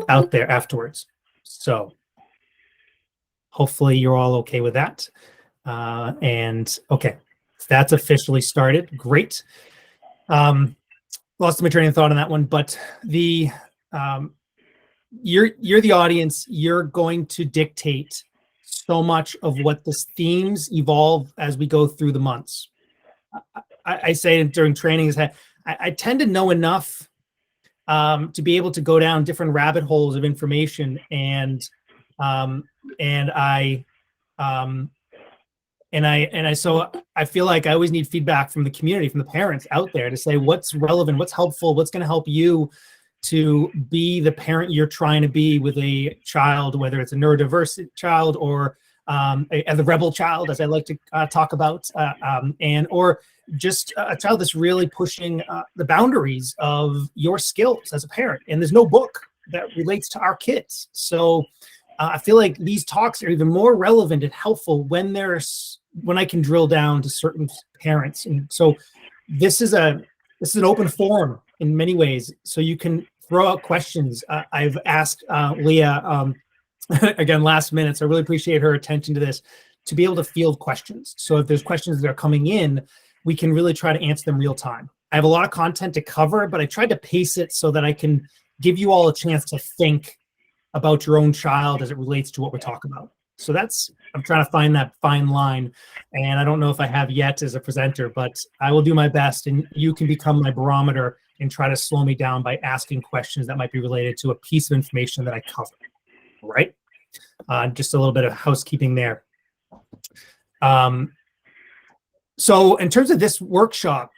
out there afterwards. So hopefully you're all okay with that. And okay, that's officially started. Great. Lost my train of thought on that one, but the you're the audience. You're going to dictate so much of what the themes evolve as we go through the months. I say during training is that I tend to know enough to be able to go down different rabbit holes of information, and so I feel like I always need feedback from the community, from the parents out there, to say what's relevant, what's helpful, what's going to help you to be the parent you're trying to be with a child, whether it's a neurodiverse child or the rebel child, as I like to talk about, or just a child that's really pushing the boundaries of your skills as a parent. And there's no book that relates to our kids. So I feel like these talks are even more relevant and helpful when I can drill down to certain parents. And so this is an open forum in many ways. So you can throw out questions. I've asked Leah, again, last minute, so I really appreciate her attention to this, to be able to field questions. So if there's questions that are coming in, we can really try to answer them real time. I have a lot of content to cover, but I tried to pace it so that I can give you all a chance to think about your own child as it relates to what we're talking about. So I'm trying to find that fine line, and I don't know if I have yet as a presenter, but I will do my best, and you can become my barometer and try to slow me down by asking questions that might be related to a piece of information that I cover, right? Just a little bit of housekeeping there. So in terms of this workshop,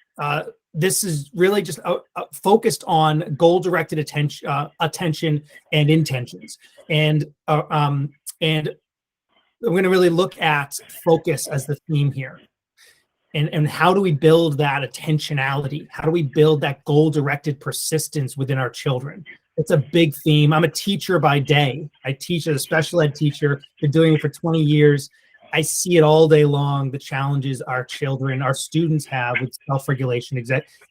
this is really just focused on goal-directed attention and intentions. And I'm going to really look at focus as the theme here. And how do we build that attentionality? How do we build that goal-directed persistence within our children? It's a big theme. I'm a teacher by day. I teach as a special ed teacher. Been doing it for 20 years. I see it all day long, the challenges our children, our students have with self-regulation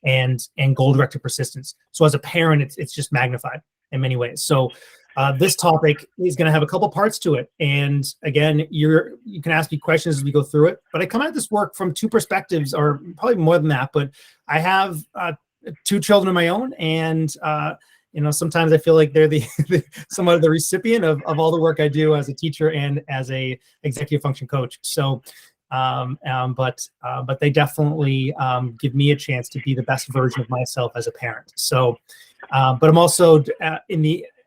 and goal-directed persistence. So as a parent, it's just magnified in many ways. So this topic is going to have a couple parts to it. And again, you can ask me questions as we go through it. But I come at this work from two perspectives, or probably more than that. But I have 2 children of my own, and sometimes I feel like they're somewhat of the recipient of all the work I do as a teacher and as a executive function coach. So, but they definitely give me a chance to be the best version of myself as a parent. So, but I'm also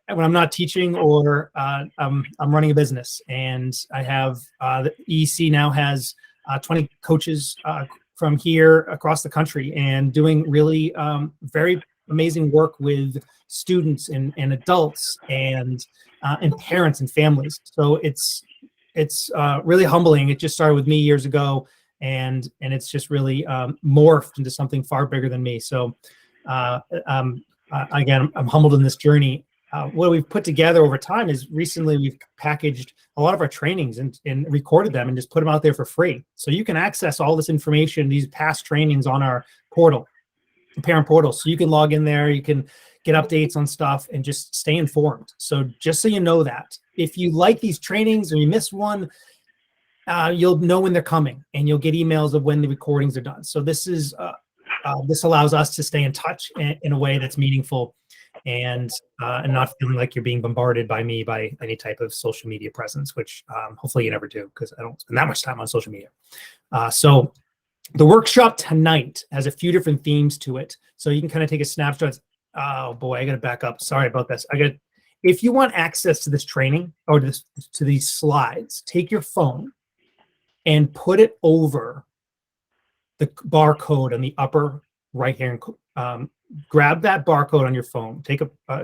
when I'm not teaching or I'm running a business, and I have the EEC now has 20 coaches from here across the country, and doing really very amazing work with students and adults and parents and families. So it's really humbling. It just started with me years ago, and it's just really morphed into something far bigger than me. So again, I'm humbled in this journey. What we've put together over time is recently we've packaged a lot of our trainings and recorded them and just put them out there for free. So you can access all this information, these past trainings, on our portal, parent portal. So you can log in there, you can get updates on stuff and just stay informed. So just so you know that if you like these trainings or you miss one, you'll know when they're coming, and you'll get emails of when the recordings are done. So this allows us to stay in touch in a way that's meaningful, and not feeling like you're being bombarded by me by any type of social media presence, which hopefully you never do, because I don't spend that much time on social media. So the workshop tonight has a few different themes to it. So you can kind of take a snapshot. Oh boy, I got to back up. Sorry about this. If you want access to this training or to these slides, take your phone and put it over the barcode on the upper right hand. Grab that barcode on your phone.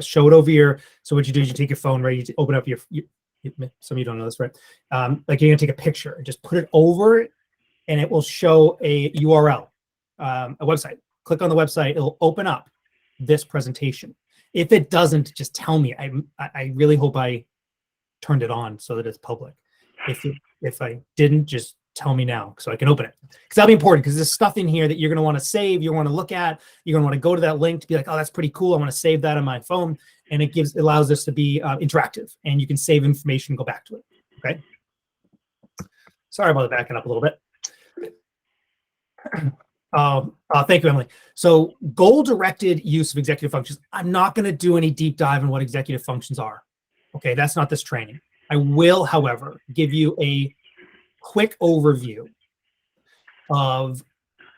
Show it over your. So what you do is you take your phone, right? You open up your some of you don't know this, right? Like you're gonna take a picture and just put it over it, and it will show a URL, a website. Click on the website. It'll open up this presentation. If it doesn't, just tell me. I really hope I turned it on so that it's public. If I didn't, just Tell me now so I can open it. Because that'll be important, because there's stuff in here that you're going to want to save, you want to look at, you're going to want to go to that link to be like, oh, that's pretty cool. I want to save that on my phone. And it allows us to be interactive, and you can save information and go back to it. Okay. Sorry about backing up a little bit. Thank you, Emily. So goal-directed use of executive functions. I'm not going to do any deep dive on what executive functions are. Okay, that's not this training. I will, however, give you a quick overview of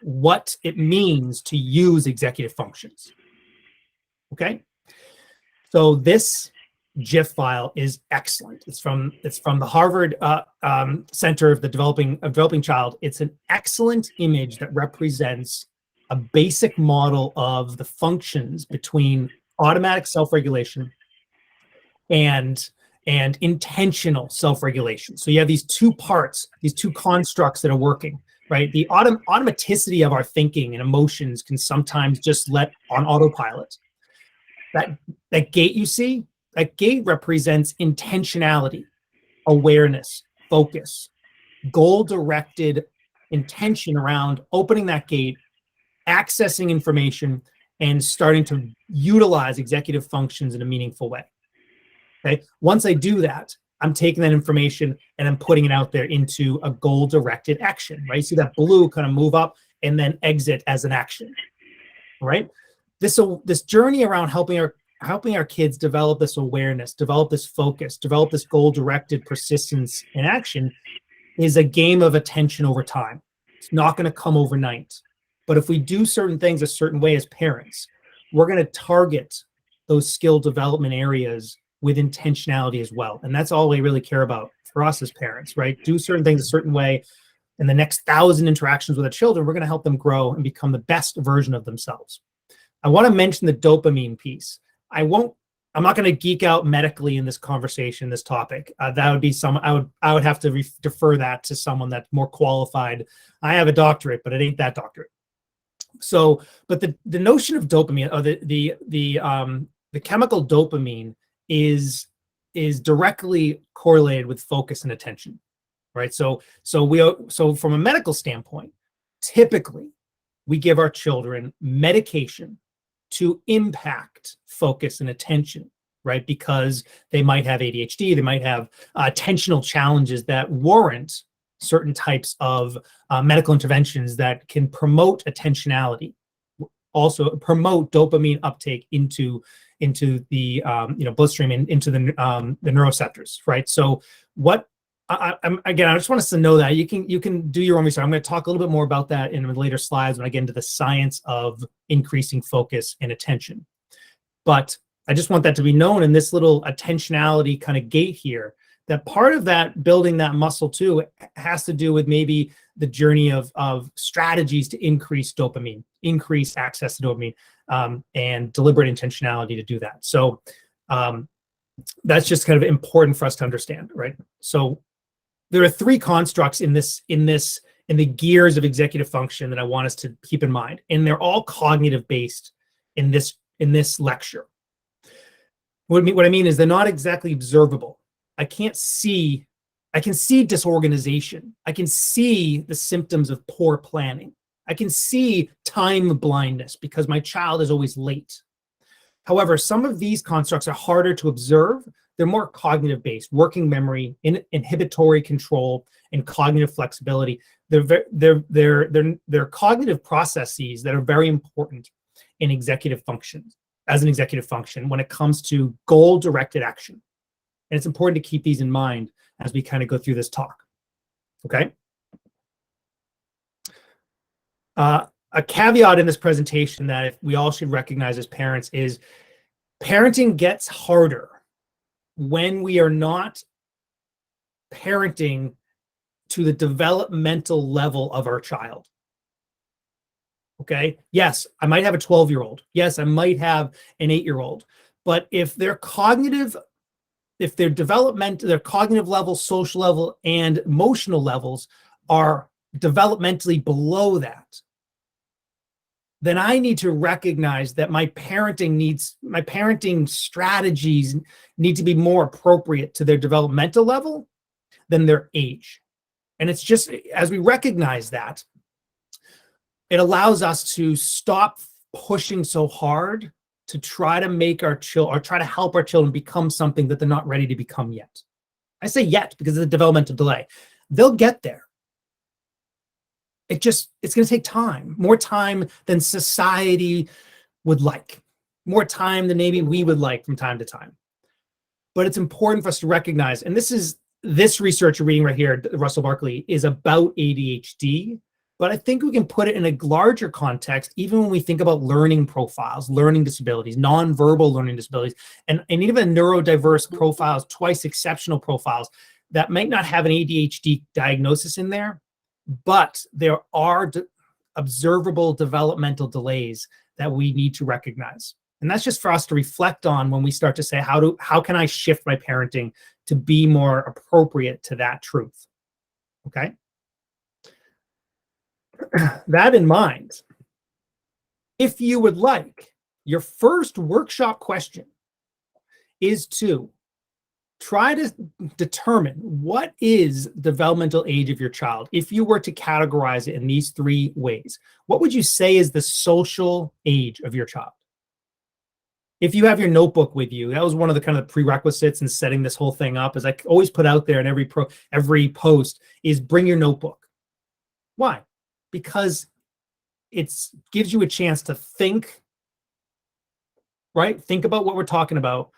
what it means to use executive functions. Okay, so this GIF file is excellent. It's from the Harvard Center of the Developing Child. It's an excellent image that represents a basic model of the functions between automatic self-regulation and intentional self-regulation. So you have these two parts, these two constructs that are working, right? The automaticity of our thinking and emotions can sometimes just let on autopilot. That gate you see, that gate represents intentionality, awareness, focus, goal-directed intention around opening that gate, accessing information, and starting to utilize executive functions in a meaningful way. Okay. Once I do that, I'm taking that information and I'm putting it out there into a goal-directed action, right? See that blue kind of move up and then exit as an action, right? This journey around helping our kids develop this awareness, develop this focus, develop this goal-directed persistence in action is a game of attention over time. It's not going to come overnight. But if we do certain things a certain way as parents, we're going to target those skill development areas with intentionality as well. And that's all we really care about for us as parents, right? Do certain things a certain way. In the next 1,000 interactions with our children, we're going to help them grow and become the best version of themselves. I want to mention the dopamine piece. I'm not going to geek out medically in this conversation, this topic. That would be I would have to defer that to someone that's more qualified. I have a doctorate, but it ain't that doctorate. So, but the notion of dopamine, or the chemical dopamine is directly correlated with focus and attention, right? So from a medical standpoint, typically we give our children medication to impact focus and attention, right? Because they might have ADHD, they might have attentional challenges that warrant certain types of medical interventions that can promote attentionality, also promote dopamine uptake into the bloodstream and into the neuroreceptors, right? So what I just want us to know that you can do your own research. I'm going to talk a little bit more about that in later slides when I get into the science of increasing focus and attention. But I just want that to be known in this little attentionality kind of gate here, that part of that building that muscle too has to do with maybe the journey of strategies to increase dopamine, increase access to dopamine, and deliberate intentionality to do that. So that's just kind of important for us to understand, right? So there are three constructs in the gears of executive function that I want us to keep in mind, and they're all cognitive based in this lecture. What I mean is they're not exactly observable. I can see disorganization. I can see the symptoms of poor planning. I can see time blindness because my child is always late. However, some of these constructs are harder to observe. They're more cognitive based, working memory, inhibitory control, and cognitive flexibility. They're cognitive processes that are very important in executive functions, as an executive function when it comes to goal-directed action. And it's important to keep these in mind as we kind of go through this talk, okay? A caveat in this presentation that if we all should recognize as parents is parenting gets harder when we are not parenting to the developmental level of our child. Okay. Yes, I might have a 12-year-old. Yes, I might have an 8-year-old. But if their cognitive level, social level, and emotional levels are developmentally below that, then I need to recognize that my parenting strategies need to be more appropriate to their developmental level than their age. And it's just, as we recognize that, it allows us to stop pushing so hard to try to make our children, or try to help our children become something that they're not ready to become yet. I say yet because of the developmental delay. They'll get there. It's going to take time, more time than society would like, more time than maybe we would like from time to time. But it's important for us to recognize, and this research you're reading right here, Russell Barkley, is about ADHD, but I think we can put it in a larger context, even when we think about learning profiles, learning disabilities, nonverbal learning disabilities, and even neurodiverse profiles, twice exceptional profiles that might not have an ADHD diagnosis in there, but there are observable developmental delays that we need to recognize. And that's just for us to reflect on when we start to say, how can I shift my parenting to be more appropriate to that truth? Okay. That in mind, if you would like, your first workshop question is to try to determine what is developmental age of your child. If you were to categorize it in these 3 ways, what would you say is the social age of your child? If you have your notebook with you, that was one of the kind of prerequisites in setting this whole thing up, as I always put out there in every post, is bring your notebook. Why? Because it gives you a chance to think, right? Think about what we're talking about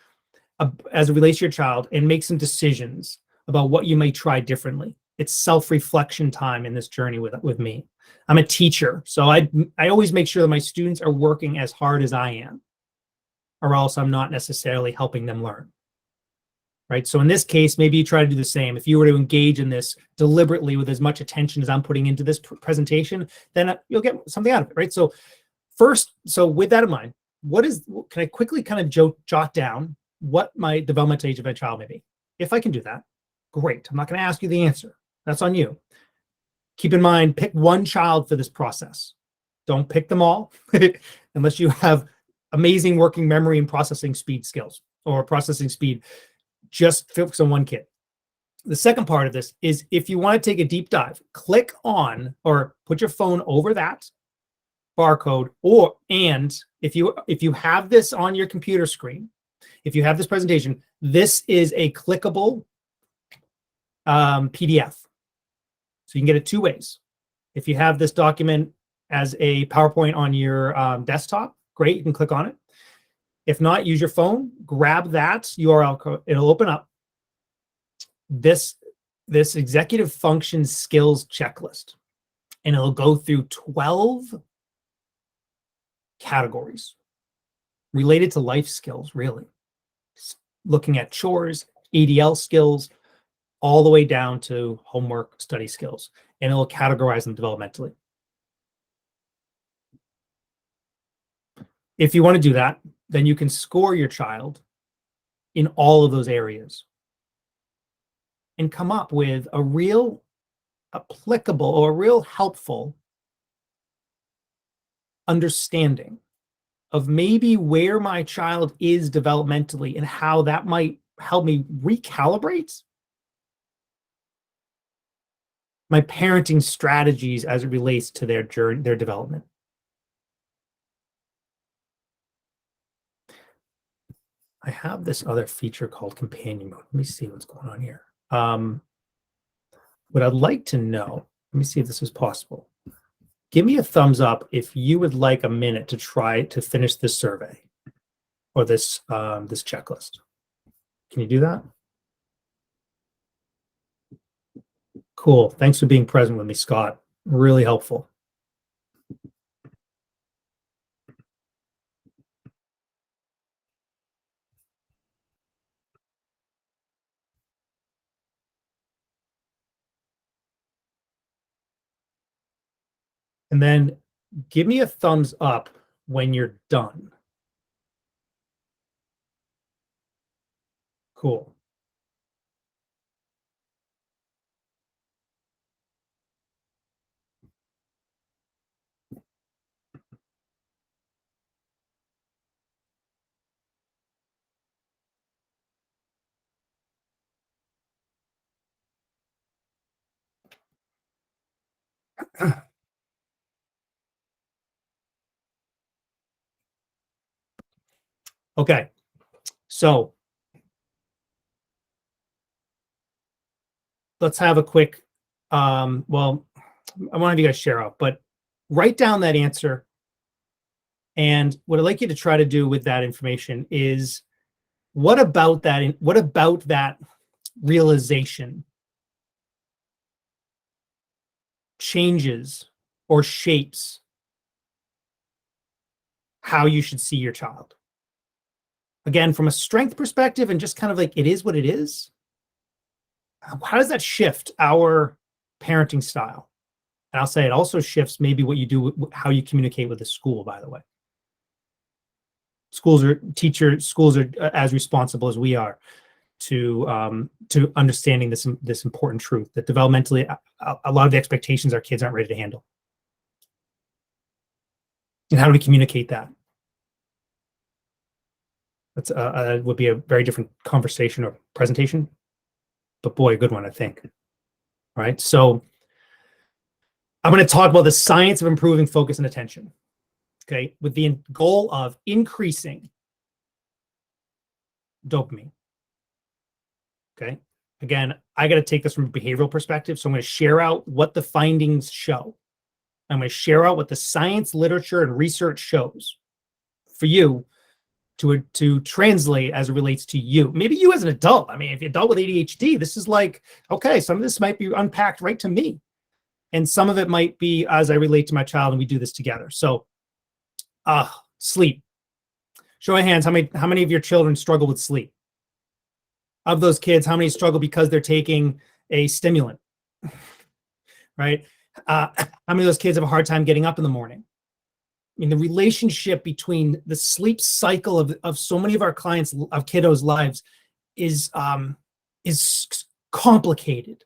as it relates to your child and make some decisions about what you may try differently. It's self-reflection time in this journey with me. I'm a teacher, so I always make sure that my students are working as hard as I am, or else I'm not necessarily helping them learn. Right? So in this case, maybe you try to do the same. If you were to engage in this deliberately with as much attention as I'm putting into this presentation, then you'll get something out of it, right? So first, so with that in mind, can I quickly kind of jot down what my developmental age of my child may be? If I can do that, great. I'm not going to ask you the answer. That's on you. Keep in mind, pick one child for this process. Don't pick them all unless you have amazing working memory and processing speed skills, or processing speed. Just focus on one kid. The second part of this is, if you want to take a deep dive, click on or put your phone over that barcode, and if you have this on your computer screen, if you have this presentation, this is a clickable PDF. So you can get it 2 ways. If you have this document as a PowerPoint on your desktop, great, you can click on it. If not, use your phone, grab that URL code. It'll open up this executive function skills checklist, and it'll go through 12 categories related to life skills, really. Looking at chores, ADL skills, all the way down to homework study skills, and it'll categorize them developmentally. If you want to do that, then you can score your child in all of those areas and come up with a real applicable or a real helpful understanding of maybe where my child is developmentally and how that might help me recalibrate my parenting strategies as it relates to their journey, their development. I have this other feature called companion mode. Let me see what's going on here. What I'd like to know, let me see if this is possible. Give me a thumbs up if you would like a minute to try to finish this survey or this checklist. Can you do that? Cool. Thanks for being present with me, Scott. Really helpful. And then give me a thumbs up when you're done. Cool. Okay, so let's have a quick, well, I want to have you guys share out, but write down that answer. And what I'd like you to try to do with that information is what about that realization changes or shapes how you should see your child? Again, from a strength perspective and just kind of like it is what it is, how does that shift our parenting style? And I'll say it also shifts maybe what you do, how you communicate with the school, by the way. Schools are as responsible as we are to understanding this important truth that developmentally a lot of the expectations our kids aren't ready to handle. And how do we communicate that? That's would be a very different conversation or presentation, but boy, a good one, I think. Right. So I'm going to talk about the science of improving focus and attention. Okay, with the goal of increasing dopamine. Okay. Again, I got to take this from a behavioral perspective. So I'm going to share out what the findings show. I'm going to share out what the science literature and research shows for you to translate as it relates to you. Maybe you as an adult. I mean, if you're an adult with ADHD, this is like, okay, some of this might be unpacked right to me. And some of it might be as I relate to my child and we do this together. So sleep. Show of hands, how many of your children struggle with sleep? Of those kids, how many struggle because they're taking a stimulant? Right? How many of those kids have a hard time getting up in the morning? I mean, the relationship between the sleep cycle of so many of our clients, of kiddos' lives, is complicated,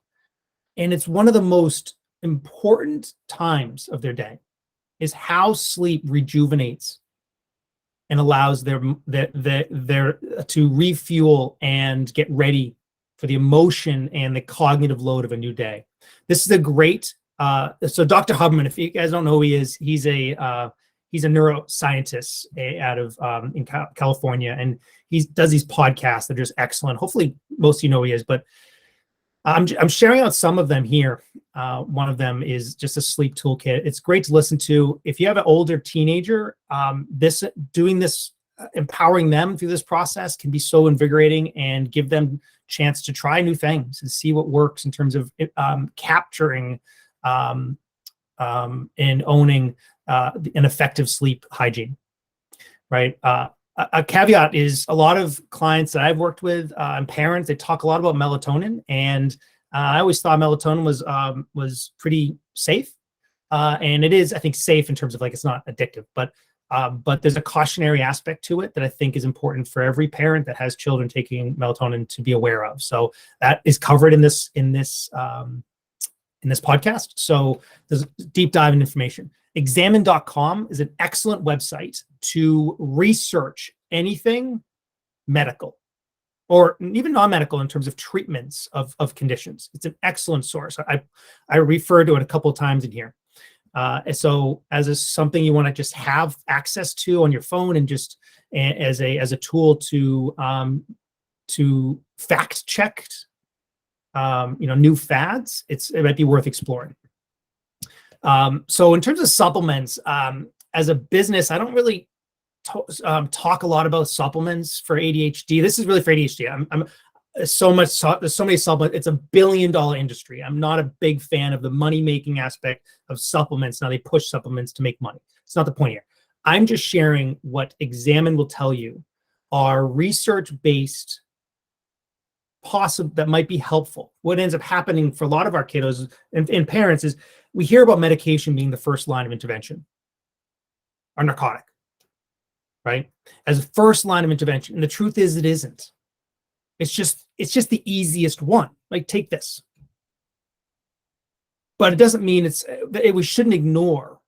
and it's one of the most important times of their day. Is how sleep rejuvenates and allows their to refuel and get ready for the emotion and the cognitive load of a new day. This is a great. So Dr. Hubman, if you guys don't know who he is, he's a neuroscientist out of in California, and he does these podcasts that are just excellent. Hopefully, most of you know who he is, but I'm sharing out some of them here. One of them is just a sleep toolkit. It's great to listen to. If you have an older teenager, empowering them through this process can be so invigorating and give them chance to try new things and see what works in terms of capturing and owning an effective sleep hygiene, right? A caveat is a lot of clients that I've worked with and parents, they talk a lot about melatonin, and I always thought melatonin was pretty safe, and it is, I think, safe in terms of like it's not addictive, but there's a cautionary aspect to it that I think is important for every parent that has children taking melatonin to be aware of. So that is covered in this podcast. So there's a deep dive in information. Examine.com is an excellent website to research anything medical or even non-medical in terms of treatments of conditions. It's an excellent source. I refer to it a couple of times in here. So as something you want to just have access to on your phone and just as a tool to fact check new fads, it might be worth exploring. So in terms of supplements, as a business, I don't really talk a lot about supplements for ADHD. This is really for ADHD. There's so many supplements. It's $1 billion industry. I'm not a big fan of the money-making aspect of supplements. Now they push supplements to make money. It's not the point here. I'm just sharing what Examine will tell you are research-based that might be helpful. What ends up happening for a lot of our kiddos and parents is we hear about medication being the first line of intervention, or narcotic, right? As a first line of intervention. And the truth is it isn't. It's just the easiest one. Like, take this. But it doesn't mean we shouldn't ignore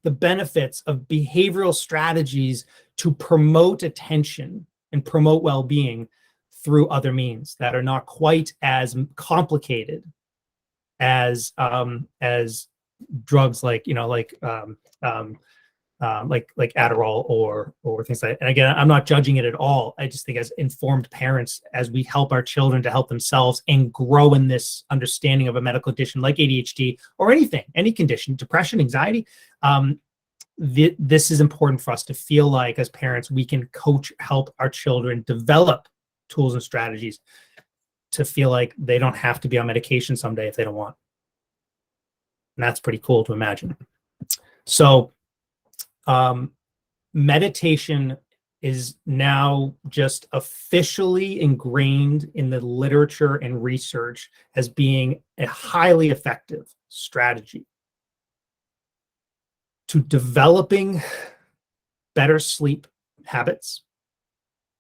the benefits of behavioral strategies to promote attention and promote well-being through other means that are not quite as complicated as drugs like, like Adderall or things like that. And again, I'm not judging it at all. I just think as informed parents, as we help our children to help themselves and grow in this understanding of a medical condition like ADHD or anything, any condition, depression, anxiety, this is important for us to feel like as parents, we can coach, help our children develop tools and strategies to feel like they don't have to be on medication someday if they don't want. And that's pretty cool to imagine. So meditation is now just officially ingrained in the literature and research as being a highly effective strategy to developing better sleep habits,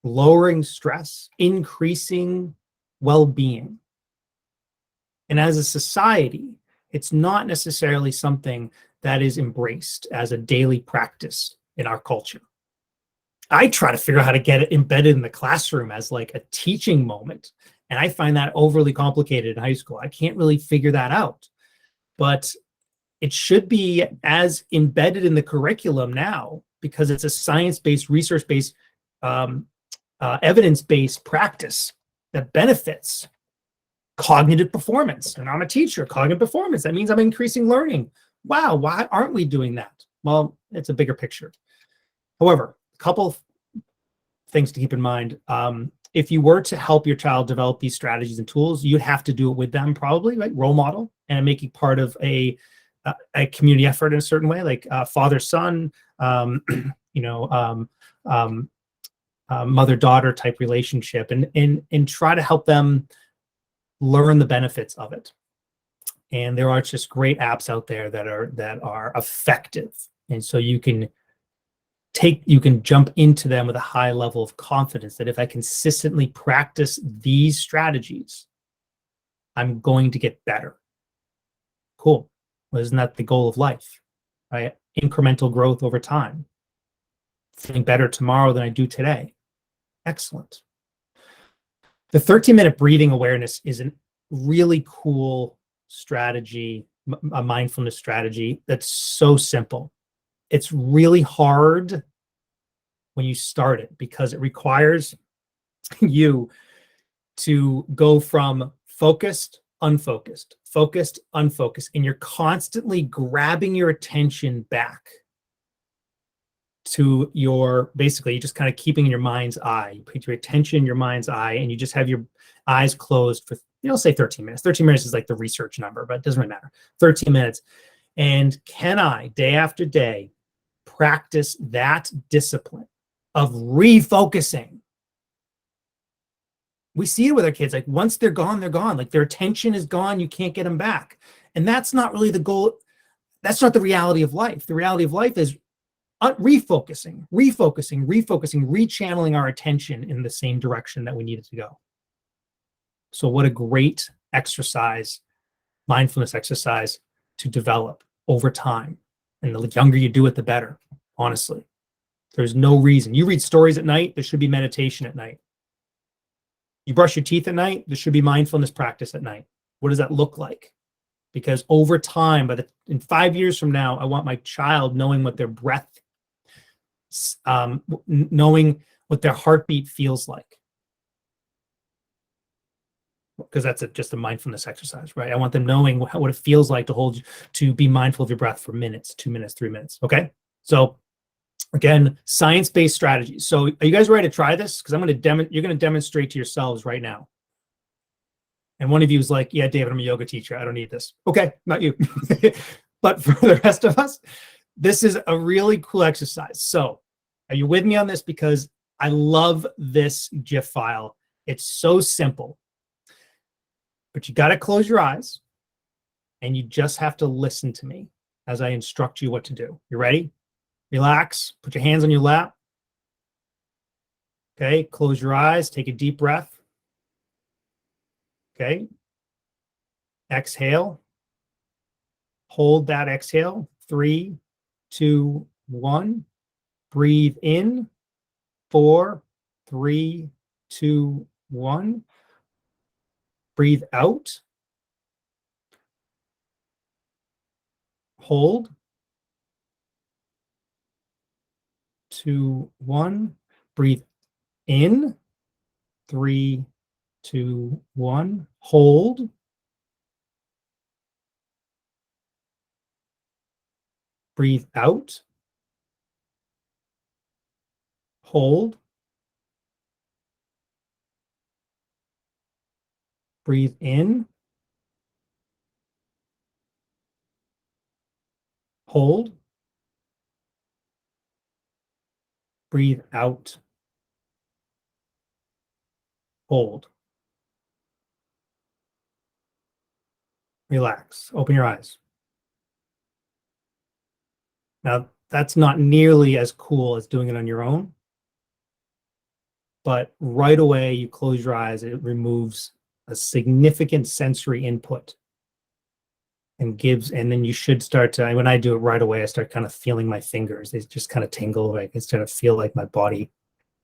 lowering stress, increasing well-being. And as a society, it's not necessarily something that is embraced as a daily practice in our culture. I try to figure out how to get it embedded in the classroom as like a teaching moment. And I find that overly complicated in high school. I can't really figure that out. But it should be as embedded in the curriculum now because it's a science-based, research-based, evidence-based practice that benefits cognitive performance. And I'm a teacher, cognitive performance. That means I'm increasing learning. Wow, why aren't we doing that? Well, it's a bigger picture. However, a couple of things to keep in mind. If you were to help your child develop these strategies and tools, you'd have to do it with them probably, like role model and making part of a community effort in a certain way, like father-son, mother-daughter type relationship, and try to help them learn the benefits of it. And there are just great apps out there that are effective. And so you can jump into them with a high level of confidence that if I consistently practice these strategies, I'm going to get better. Cool. Well, isn't that the goal of life, right? Incremental growth over time. Feeling better tomorrow than I do today. Excellent. The 13-minute breathing awareness is a really cool strategy, a mindfulness strategy that's so simple. It's really hard when you start it because it requires you to go from focused, unfocused, and you're constantly grabbing your attention back to basically you're just kind of keeping in your mind's eye. You put your attention in your mind's eye and you just have your eyes closed for, say 13 minutes. 13 minutes is like the research number, but it doesn't really matter. 13 minutes. And can I, day after day, practice that discipline of refocusing? We see it with our kids. Like once they're gone, they're gone. Like their attention is gone. You can't get them back. And that's not really the goal. That's not the reality of life. The reality of life is refocusing, rechanneling our attention in the same direction that we need it to go. So what a great exercise, mindfulness exercise to develop over time. And the younger you do it, the better, honestly. There's no reason. You read stories at night, there should be meditation at night. You brush your teeth at night, there should be mindfulness practice at night. What does that look like? Because over time, in 5 years from now, I want my child knowing what their breath, knowing what their heartbeat feels like. Because that's just a mindfulness exercise, right? I want them knowing what it feels like to be mindful of your breath for minutes, 2 minutes, 3 minutes. Okay. So again, science-based strategies. So are you guys ready to try this? Because you're going to demonstrate to yourselves right now. And one of you is like, yeah, David, I'm a yoga teacher. I don't need this. Okay, not you. But for the rest of us, this is a really cool exercise. So are you with me on this? Because I love this GIF file. It's so simple. But you got to close your eyes and you just have to listen to me as I instruct you what to do. You ready? Relax. Put your hands on your lap. Okay, close your eyes. Take a deep breath. Okay. Exhale. Hold that exhale. 3, 2, 1. Breathe in. 4, 3, 2, 1. Breathe out. hold, 2, 1, breathe in, 3, 2, 1, hold, breathe out, hold, breathe in, hold, breathe out, hold. Relax. Open your eyes. Now, that's not nearly as cool as doing it on your own, but right away you close your eyes, it removes a significant sensory input and then you should start to, when I do it right away, I start kind of feeling my fingers. They just kind of tingle. I can start to feel like my body.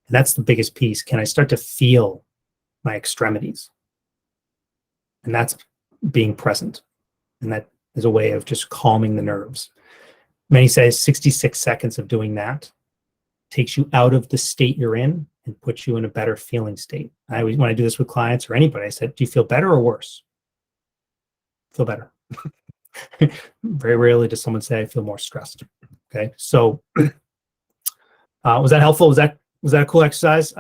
And that's the biggest piece. Can I start to feel my extremities? And that's being present. And that is a way of just calming the nerves. Many say 66 seconds of doing that takes you out of the state you're in and puts you in a better feeling state. I always, when I do this with clients or anybody, I said, do you feel better or worse? Feel better. Very rarely does someone say I feel more stressed. Okay, so was that helpful? Was that a cool exercise?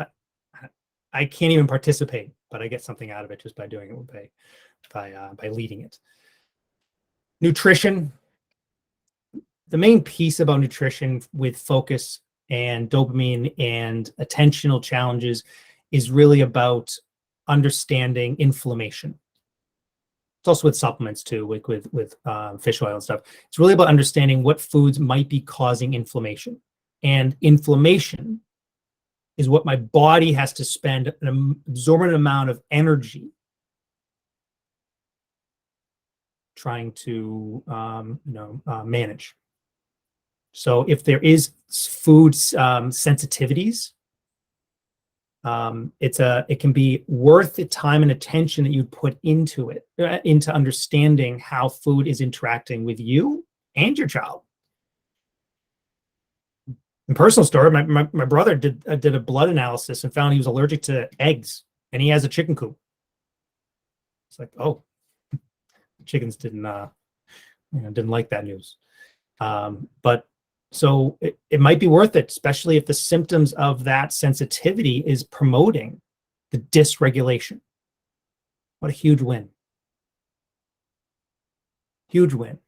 I can't even participate, but I get something out of it just by doing it by leading it. Nutrition. The main piece about nutrition with focus and dopamine and attentional challenges is really about understanding inflammation. It's also with supplements too, with fish oil and stuff. It's really about understanding what foods might be causing inflammation. And inflammation is what my body has to spend an exorbitant amount of energy trying to manage. So if there is food sensitivities, it can be worth the time and attention that you put into it, into understanding how food is interacting with you and your child. In personal story, my brother did a blood analysis and found he was allergic to eggs, and he has a chicken coop. It's like, oh, chickens didn't like that news. But so it might be worth it, especially if the symptoms of that sensitivity is promoting the dysregulation. What a huge win. Huge win.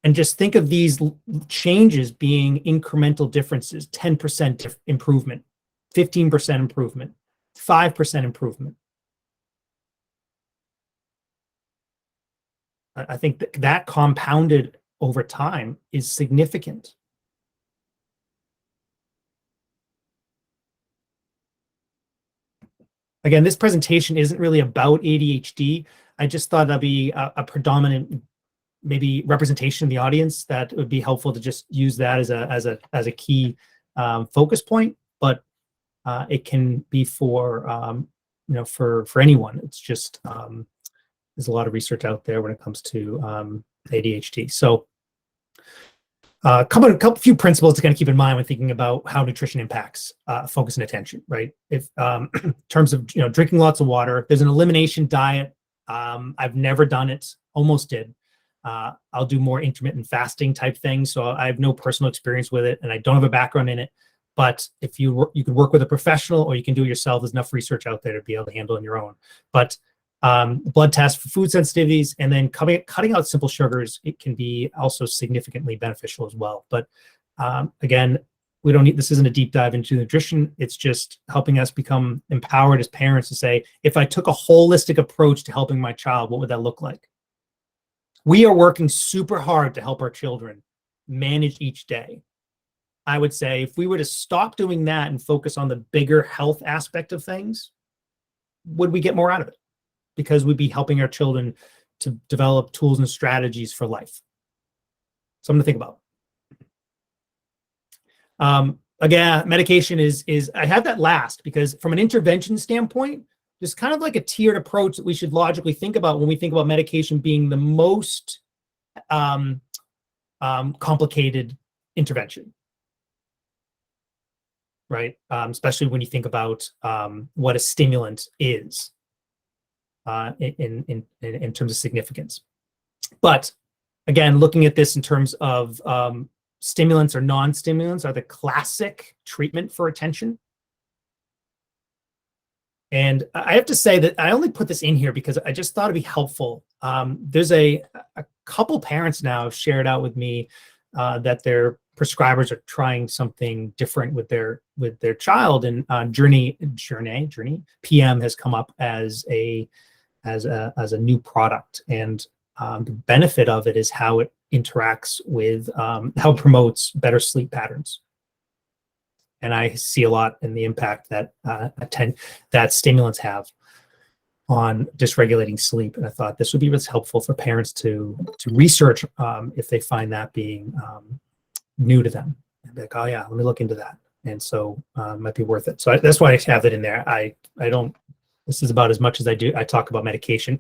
And just think of these changes being incremental differences, 10% improvement, 15% improvement, 5% improvement. I think that compounded over time is significant. Again, this presentation isn't really about ADHD. I just thought that'd be a predominant maybe representation of the audience that would be helpful to just use that as a key focus point. But it can be for for anyone. It's just there's a lot of research out there when it comes to ADHD. So a few principles to kind of keep in mind when thinking about how nutrition impacts focus and attention, right? If in terms of drinking lots of water, there's an elimination diet. I've never done it, almost did. I'll do more intermittent fasting type things, so I have no personal experience with it, and I don't have a background in it. But if you could work with a professional, or you can do it yourself. There's enough research out there to be able to handle on your own. But blood test for food sensitivities, and then cutting out simple sugars, it can be also significantly beneficial as well. But again, we don't need, this isn't a deep dive into nutrition. It's just helping us become empowered as parents to say, if I took a holistic approach to helping my child, what would that look like? We are working super hard to help our children manage each day. I would say if we were to stop doing that and focus on the bigger health aspect of things, would we get more out of it? Because we'd be helping our children to develop tools and strategies for life. Something to think about. Again, medication is I have that last because from an intervention standpoint, there's kind of like a tiered approach that we should logically think about when we think about medication being the most complicated intervention, right? Especially when you think about what a stimulant is in terms of significance. But again, looking at this in terms of stimulants or non-stimulants are the classic treatment for attention. And I have to say that I only put this in here because I just thought it'd be helpful. There's a couple parents now have shared out with me that their prescribers are trying something different with their child, and Journey PM has come up as a new product, and the benefit of it is how it interacts with how it promotes better sleep patterns. And I see a lot in the impact that that stimulants have on dysregulating sleep. And I thought this would be really helpful for parents to research if they find that being new to them. And be like, oh yeah, let me look into that. And so it might be worth it. So that's why I have it in there. I don't. This is about as much as I do. I talk about medication.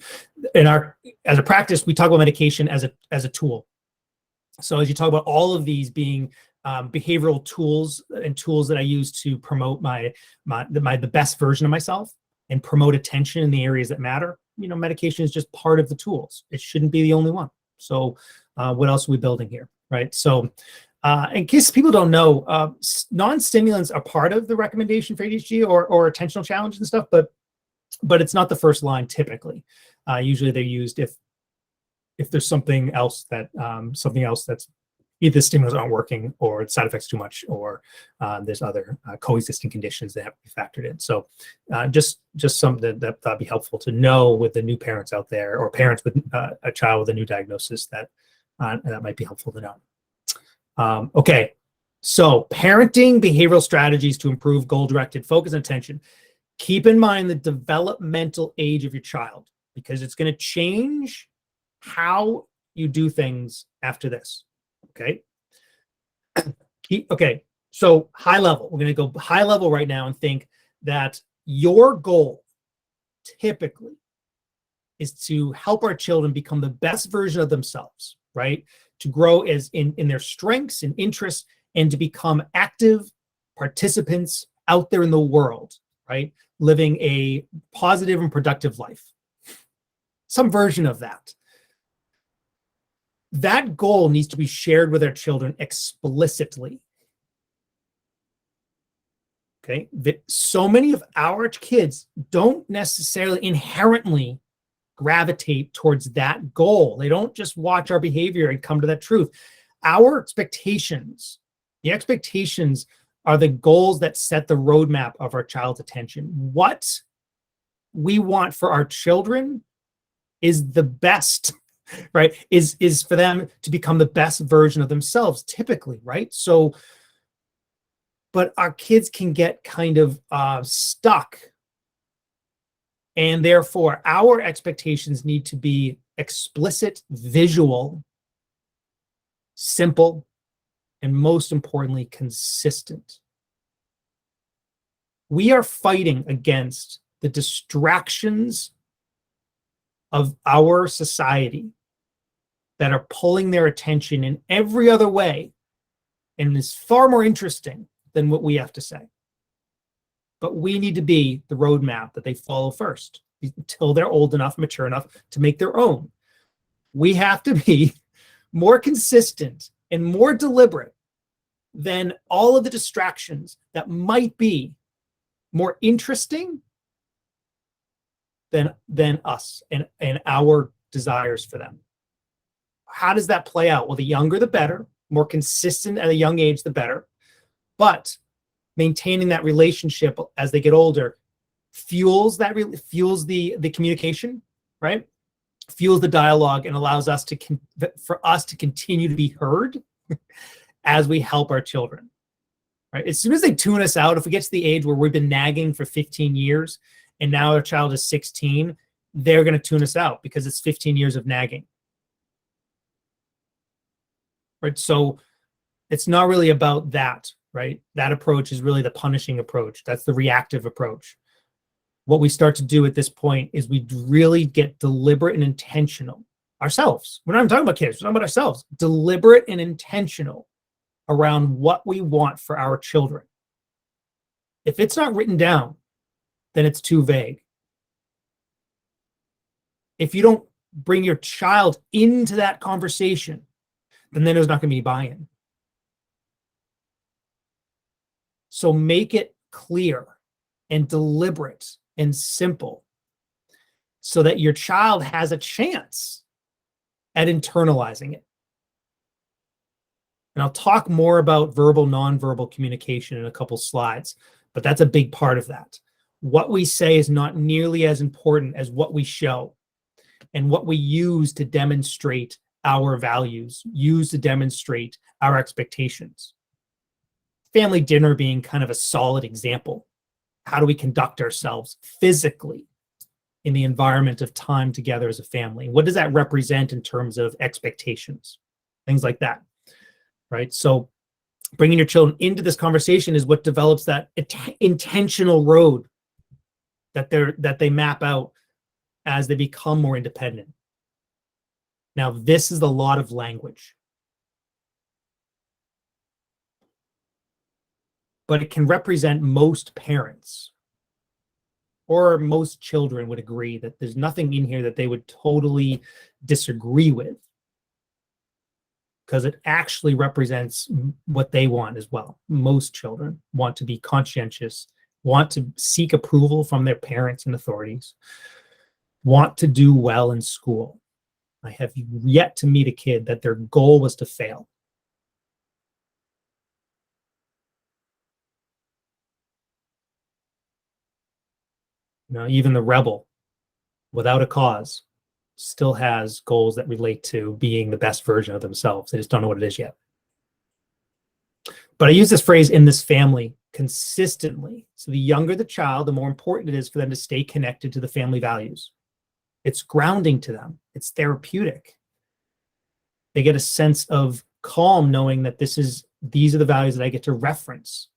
As a practice, we talk about medication as a tool. So as you talk about all of these being behavioral tools and tools that I use to promote the best version of myself and promote attention in the areas that matter, medication is just part of the tools. It shouldn't be the only one. So what else are we building here, right? So in case people don't know, non-stimulants are part of the recommendation for ADHD or attentional challenge and stuff, but it's not the first line typically. Usually they're used if there's something else that's either stimulants aren't working or side effects too much, or there's other coexisting conditions that have to be factored in. So just something that'd be helpful to know with the new parents out there, or parents with a child with a new diagnosis, that might be helpful to know. Okay, so parenting behavioral strategies to improve goal-directed focus and attention. Keep in mind the developmental age of your child, because it's going to change how you do things after this. Okay. Okay. So high level, we're going to go high level right now and think that your goal typically is to help our children become the best version of themselves, right? To grow as in their strengths and interests, and to become active participants out there in the world, right? Living a positive and productive life. Some version of that. That goal needs to be shared with our children explicitly. Okay, so many of our kids don't necessarily inherently gravitate towards that goal. They don't just watch our behavior and come to that truth. Our expectations, the expectations are the goals that set the roadmap of our child's attention. What we want for our children is the best, right? Is for them to become the best version of themselves, typically, right? So, but our kids can get kind of stuck. And therefore, our expectations need to be explicit, visual, simple, and most importantly, consistent. We are fighting against the distractions of our society that are pulling their attention in every other way, and is far more interesting than what we have to say. But we need to be the roadmap that they follow first until they're old enough, mature enough to make their own. We have to be more consistent and more deliberate than all of the distractions that might be more interesting than us and our desires for them. How does that play out? Well, the younger the better, more consistent at a young age the better, but maintaining that relationship as they get older fuels the communication, right? Fuels the dialogue and allows us for us to continue to be heard as we help our children, right? As soon as they tune us out, if we get to the age where we've been nagging for 15 years and now our child is 16, they're going to tune us out because it's 15 years of nagging, right? So it's not really about that, right? That approach is really the punishing approach. That's the reactive approach. What we start to do at this point is we really get deliberate and intentional. ourselves. We're not even talking about kids, we're talking about ourselves. Deliberate and intentional around what we want for our children. If it's not written down, then it's too vague. If you don't bring your child into that conversation, then there's not going to be buy-in. So make it clear and deliberate and simple so that your child has a chance at internalizing it. And I'll talk more about verbal, nonverbal communication in a couple slides, but that's a big part of that. What we say is not nearly as important as what we show and what we use to demonstrate our values, use to demonstrate our expectations. Family dinner being kind of a solid example. How do we conduct ourselves physically in the environment of time together as a family? What does that represent in terms of expectations? Things like that, right? So bringing your children into this conversation is what develops that intentional road that they map out as they become more independent. Now, this is a lot of language, but it can represent most parents or most children would agree that there's nothing in here that they would totally disagree with, because it actually represents what they want as well. Most children want to be conscientious, want to seek approval from their parents and authorities, want to do well in school. I have yet to meet a kid that their goal was to fail. You know, even the rebel, without a cause, still has goals that relate to being the best version of themselves. They just don't know what it is yet. But I use this phrase in this family consistently. So the younger the child, the more important it is for them to stay connected to the family values. It's grounding to them. It's therapeutic. They get a sense of calm knowing that these are the values that I get to reference.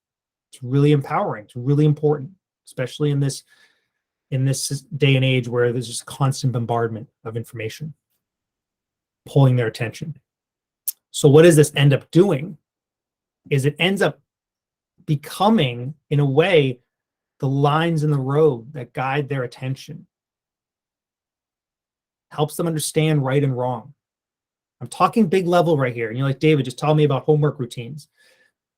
It's really empowering. It's really important, especially in this day and age where there's just constant bombardment of information pulling their attention. So what does this end up doing? Is it ends up becoming, in a way, the lines in the road that guide their attention. Helps them understand right and wrong. I'm talking big level right here. And you're like, David, just tell me about homework routines.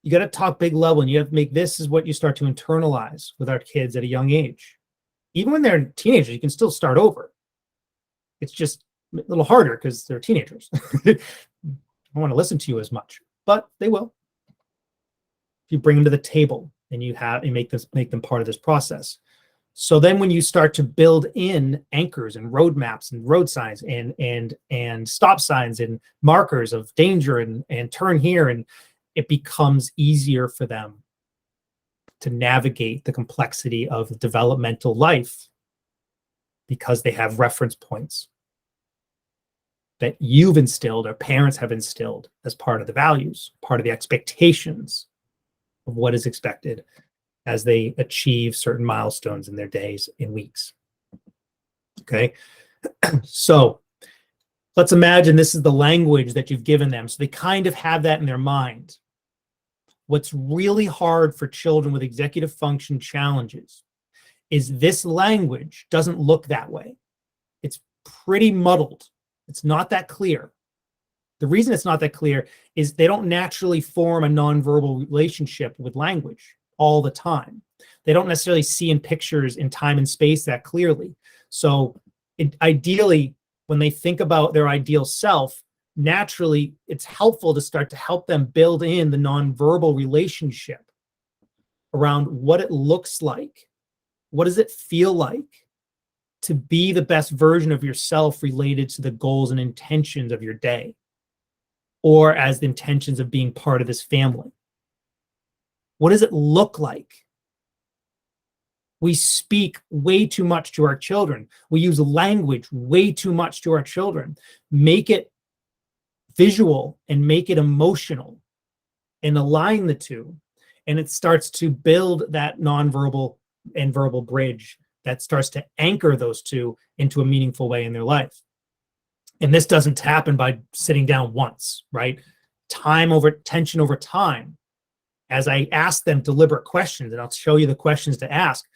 You got to talk big level, and you have to make this is what you start to internalize with our kids at a young age. Even when they're teenagers, you can still start over. It's just a little harder because they're teenagers. They don't want to listen to you as much, but they will. If you bring them to the table and you make them part of this process. So then when you start to build in anchors and roadmaps and road signs and stop signs and markers of danger and turn here, and it becomes easier for them to navigate the complexity of developmental life because they have reference points that you've instilled or parents have instilled as part of the values, part of the expectations of what is expected as they achieve certain milestones in their days and weeks. Okay, so let's imagine this is the language that you've given them. So they kind of have that in their mind. What's really hard for children with executive function challenges is this language doesn't look that way. It's pretty muddled. It's not that clear. The reason it's not that clear is they don't naturally form a nonverbal relationship with language all the time. They don't necessarily see in pictures in time and space that clearly. So ideally, when they think about their ideal self, naturally, it's helpful to start to help them build in the nonverbal relationship around what it looks like. What does it feel like to be the best version of yourself related to the goals and intentions of your day, or as the intentions of being part of this family? What does it look like? We speak way too much to our children. We use language way too much to our children. Make it visual and make it emotional and align the two. And it starts to build that nonverbal and verbal bridge that starts to anchor those two into a meaningful way in their life. And this doesn't happen by sitting down once, right? Tension over time. As I ask them deliberate questions, and I'll show you the questions to ask,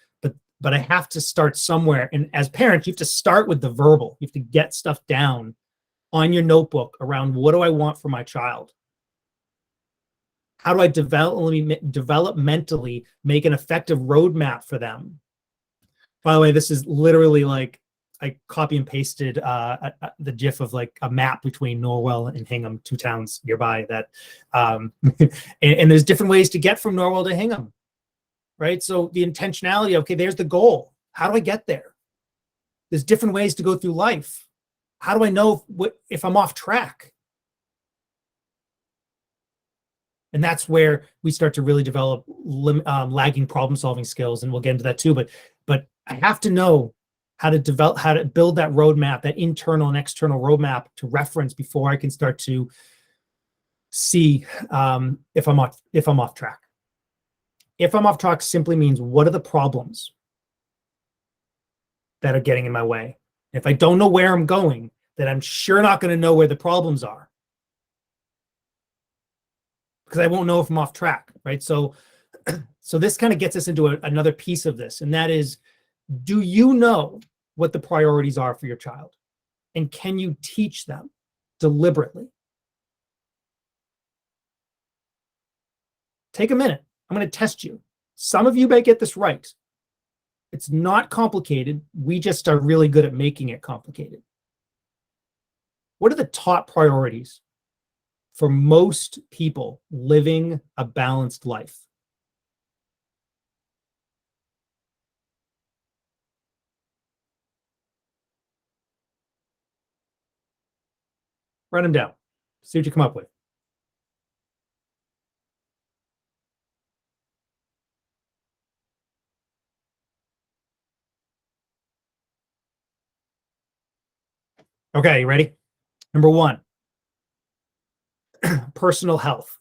but I have to start somewhere. And as parents, you have to start with the verbal. You have to get stuff down on your notebook around, what do I want for my child? How do I developmentally make an effective roadmap for them? By the way, this is literally like I copy and pasted the GIF of like a map between Norwell and Hingham, 2 towns nearby. That and there's different ways to get from Norwell to Hingham, right? So the intentionality, okay, there's the goal. How do I get there? There's different ways to go through life. How do I know if I'm off track? And that's where we start to really develop lagging problem-solving skills, and we'll get into that too. But I have to know how to build that roadmap, that internal and external roadmap to reference before I can start to see if I'm off track. If I'm off track simply means, what are the problems that are getting in my way? If I don't know where I'm going, then I'm sure not going to know where the problems are, because I won't know if I'm off track, right? So this kind of gets us into another piece of this, and that is, do you know what the priorities are for your child? And can you teach them deliberately? Take a minute. I'm going to test you. Some of you may get this right. It's not complicated. We just are really good at making it complicated. What are the top priorities for most people living a balanced life? Write them down. See what you come up with. Okay, you ready? Number 1, personal health.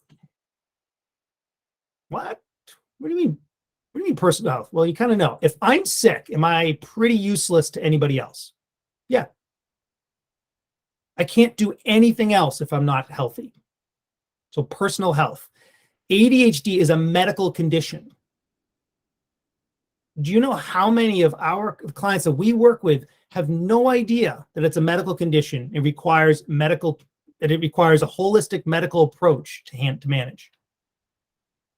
What? What do you mean? What do you mean personal health? Well, you kind of know. If I'm sick, am I pretty useless to anybody else? Yeah. I can't do anything else if I'm not healthy. So personal health. ADHD is a medical condition. Do you know how many of our clients that we work with have no idea that it's a medical condition? It requires a holistic medical approach to manage.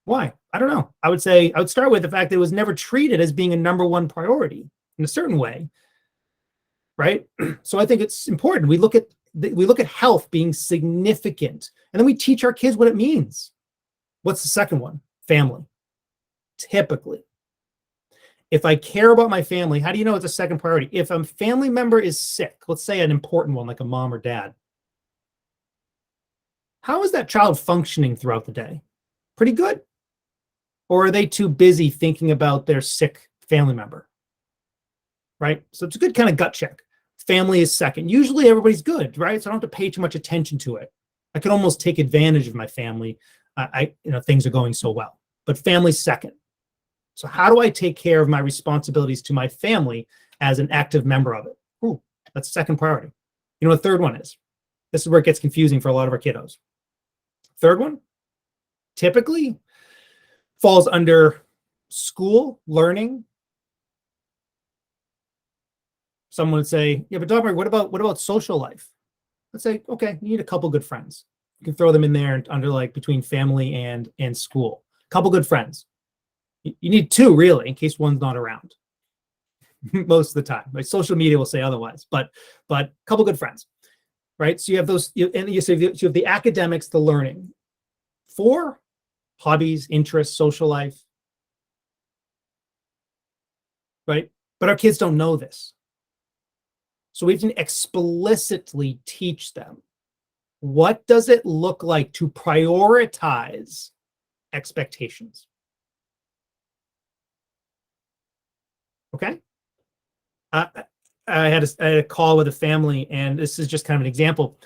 Why? I don't know. I would start with the fact that it was never treated as being a number 1 priority in a certain way, right? So I think it's important. We look at health being significant, and then we teach our kids what it means. What's the second one? Family. Typically, if I care about my family, how do you know it's a second priority? If a family member is sick, let's say an important one like a mom or dad, how is that child functioning throughout the day? Pretty good? Or are they too busy thinking about their sick family member? Right? So it's a good kind of gut check. Family is second. Usually everybody's good, right? So I don't have to pay too much attention to it. I can almost take advantage of my family. Things are going so well. But family's second. So how do I take care of my responsibilities to my family as an active member of it? Ooh, that's the second priority. You know what the third one is? This is where it gets confusing for a lot of our kiddos. Third one typically falls under school, learning. Someone would say, yeah, but Dr. Murphy, what about social life? Let's say, okay, you need a couple good friends. You can throw them in there under like between family and school. Couple good friends. You need 2 really, in case one's not around. Most of the time, like social media will say otherwise, but couple good friends, right? So you have those, you have the academics, the learning. 4, hobbies, interests, social life, right? But our kids don't know this. So we have to explicitly teach them, what does it look like to prioritize expectations? Okay. I had a call with a family, and this is just kind of an example.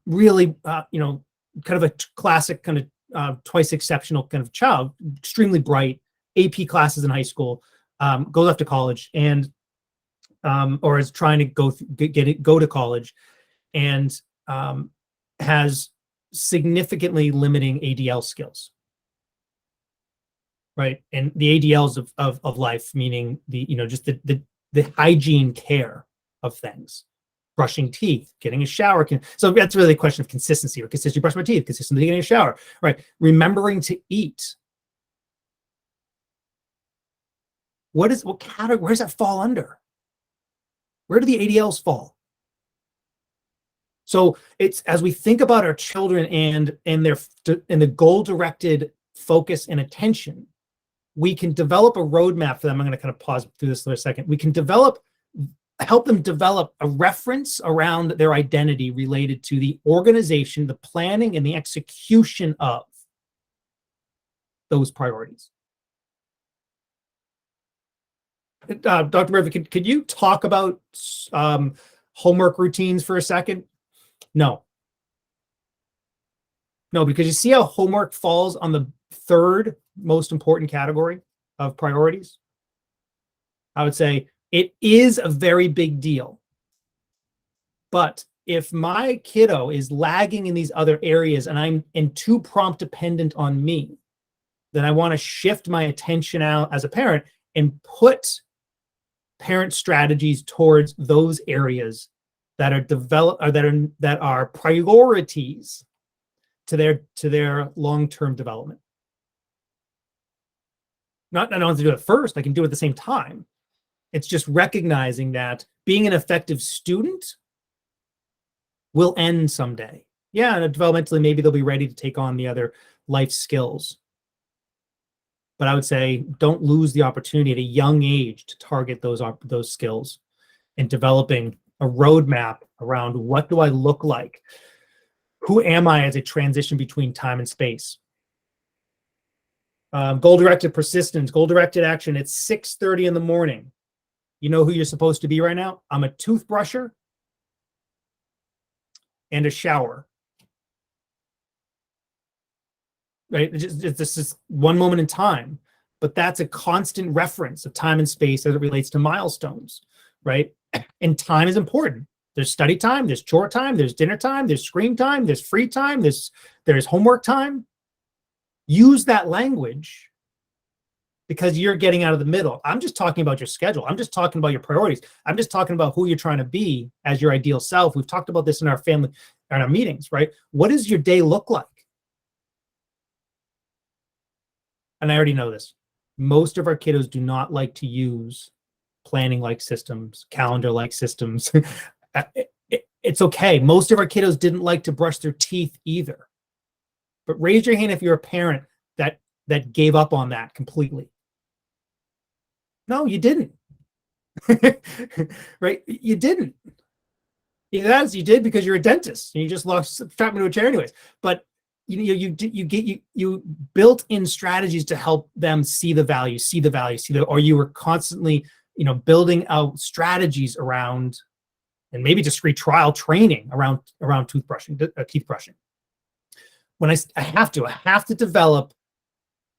Really, kind of a classic kind of twice exceptional kind of child, extremely bright, AP classes in high school, goes off to college, and or is trying to go to college, and has significantly limiting ADL skills, right? And the ADLs of life, meaning just the hygiene care of things, brushing teeth, getting a shower. So that's really a question of consistency, or consistently brush my teeth, consistently getting a shower, right? Remembering to eat. What category? Where does that fall under? Where do the ADLs fall? So it's, as we think about our children and the goal-directed focus and attention, we can develop a roadmap for them. I'm going to kind of pause through this for a second. We can help them develop a reference around their identity related to the organization, the planning, and the execution of those priorities. Dr. Murphy, could you talk about homework routines for a second? No, because you see how homework falls on the third most important category of priorities? I would say it is a very big deal. But if my kiddo is lagging in these other areas and too prompt dependent on me, then I want to shift my attention out as a parent and put parent strategies towards those areas that are developed, or that are priorities to their long-term development. I don't have to do it first. I can do it at the same time. It's just recognizing that being an effective student will end someday. Yeah, and developmentally, maybe they'll be ready to take on the other life skills. But I would say don't lose the opportunity at a young age to target those skills, and developing a roadmap around what do I look like? Who am I as a transition between time and space? Goal-directed persistence, goal-directed action. It's 6:30 in the morning. You know who you're supposed to be right now? I'm a toothbrusher and a shower. Right? This is one moment in time, but that's a constant reference of time and space as it relates to milestones, right? And time is important. There's study time, there's chore time, there's dinner time, there's screen time, there's free time, there's homework time. Use that language, because you're getting out of the middle. I'm just talking about your schedule. I'm just talking about your priorities. I'm just talking about who you're trying to be as your ideal self. We've talked about this in our family, in our meetings, right? What does your day look like? And I already know this. Most of our kiddos do not like to use planning-like systems, calendar-like systems. It's okay. Most of our kiddos didn't like to brush their teeth either. But raise your hand if you're a parent that gave up on that completely. No, you didn't. Right? You didn't. Yes, you did, because you're a dentist and you just strapped into a chair anyways. But you built in strategies to help them see the value, or you were constantly, building out strategies around, and maybe discrete trial training around teeth brushing. When I have to develop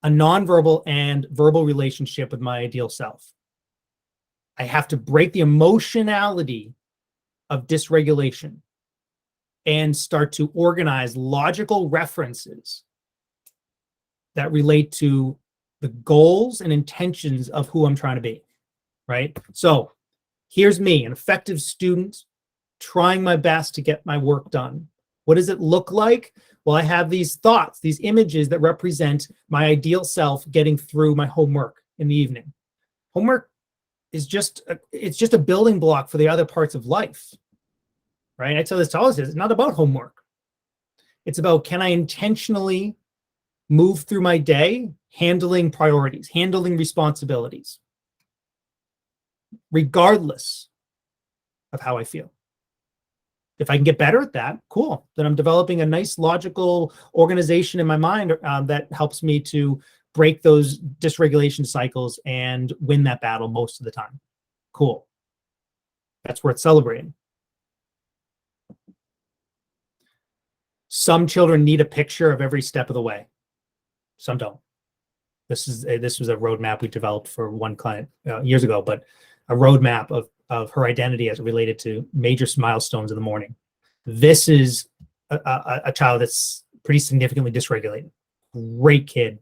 a nonverbal and verbal relationship with my ideal self. I have to break the emotionality of dysregulation and start to organize logical references that relate to the goals and intentions of who I'm trying to be, right? So here's me, an effective student, trying my best to get my work done. What does it look like? Well, I have these thoughts, these images that represent my ideal self getting through my homework in the evening. Homework is just a building block for the other parts of life, right? I tell this to all of us, it's not about homework. It's about, can I intentionally move through my day handling priorities, handling responsibilities, regardless of how I feel. If I can get better at that, cool. Then I'm developing a nice logical organization in my mind that helps me to break those dysregulation cycles and win that battle most of the time. Cool. That's worth celebrating. Some children need a picture of every step of the way. Some don't. This was a roadmap we developed for one client years ago, but a roadmap of her identity as it related to major milestones in the morning. This is a child that's pretty significantly dysregulated. Great kid,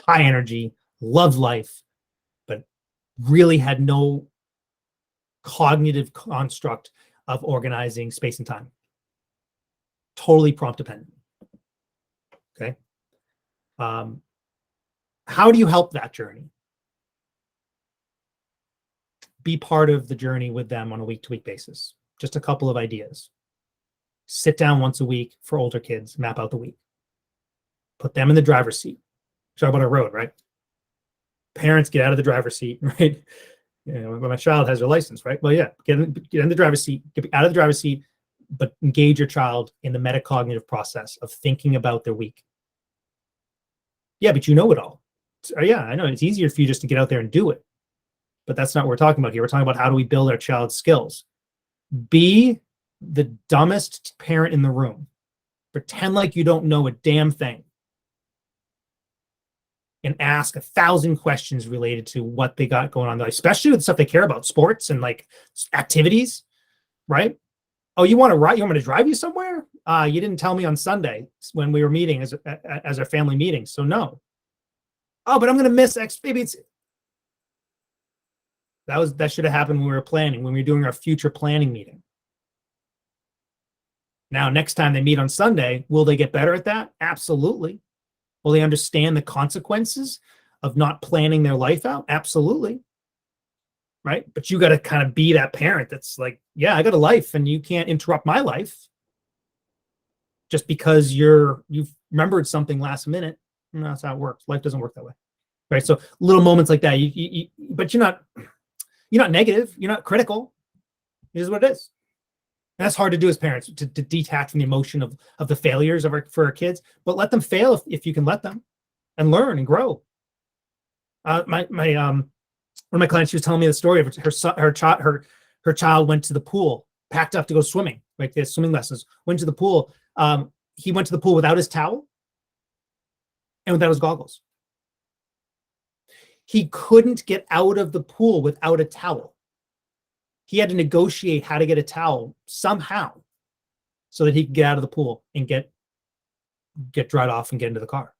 high energy, loved life, but really had no cognitive construct of organizing space and time. Totally prompt dependent. Okay. How do you help that journey? Be part of the journey with them on a week-to-week basis. Just a couple of ideas. Sit down once a week for older kids, map out the week. Put them in the driver's seat. Talk about a road, right? Parents, get out of the driver's seat, right? You know, when my child has their license, right? Well, yeah, get in the driver's seat, get out of the driver's seat, but engage your child in the metacognitive process of thinking about their week. Yeah, but you know it all. Yeah, I know it's easier for you just to get out there and do it, but that's not what we're talking about here. We're talking about how do we build our child's skills. Be the dumbest parent in the room. Pretend like you don't know a damn thing. And ask 1,000 questions related to what they got going on, especially with stuff they care about, sports and like activities, right? Oh, you want to ride? You want me to drive you somewhere? You didn't tell me on Sunday when we were meeting as our family meeting, so no. Oh, but I'm going to miss X. Maybe that should have happened when we were planning, when we were doing our future planning meeting. Now, next time they meet on Sunday, will they get better at that? Absolutely. Will they understand the consequences of not planning their life out? Absolutely. Right? But you got to kind of be that parent that's like, yeah, I got a life and you can't interrupt my life just because you've remembered something last minute. No, that's how it works. Life doesn't work that way. Right? So little moments like that, but you're not negative. You're not critical. It is what it is. And that's hard to do as parents, to detach from the emotion of the failures for our kids, but let them fail if you can let them, and learn and grow. One of my clients, she was telling me the story of her child went to the pool, packed up to go swimming, like they had swimming lessons, went to the pool. He went to the pool without his towel and without his goggles. He couldn't get out of the pool without a towel. He had to negotiate how to get a towel somehow so that he could get out of the pool and get dried off and get into the car.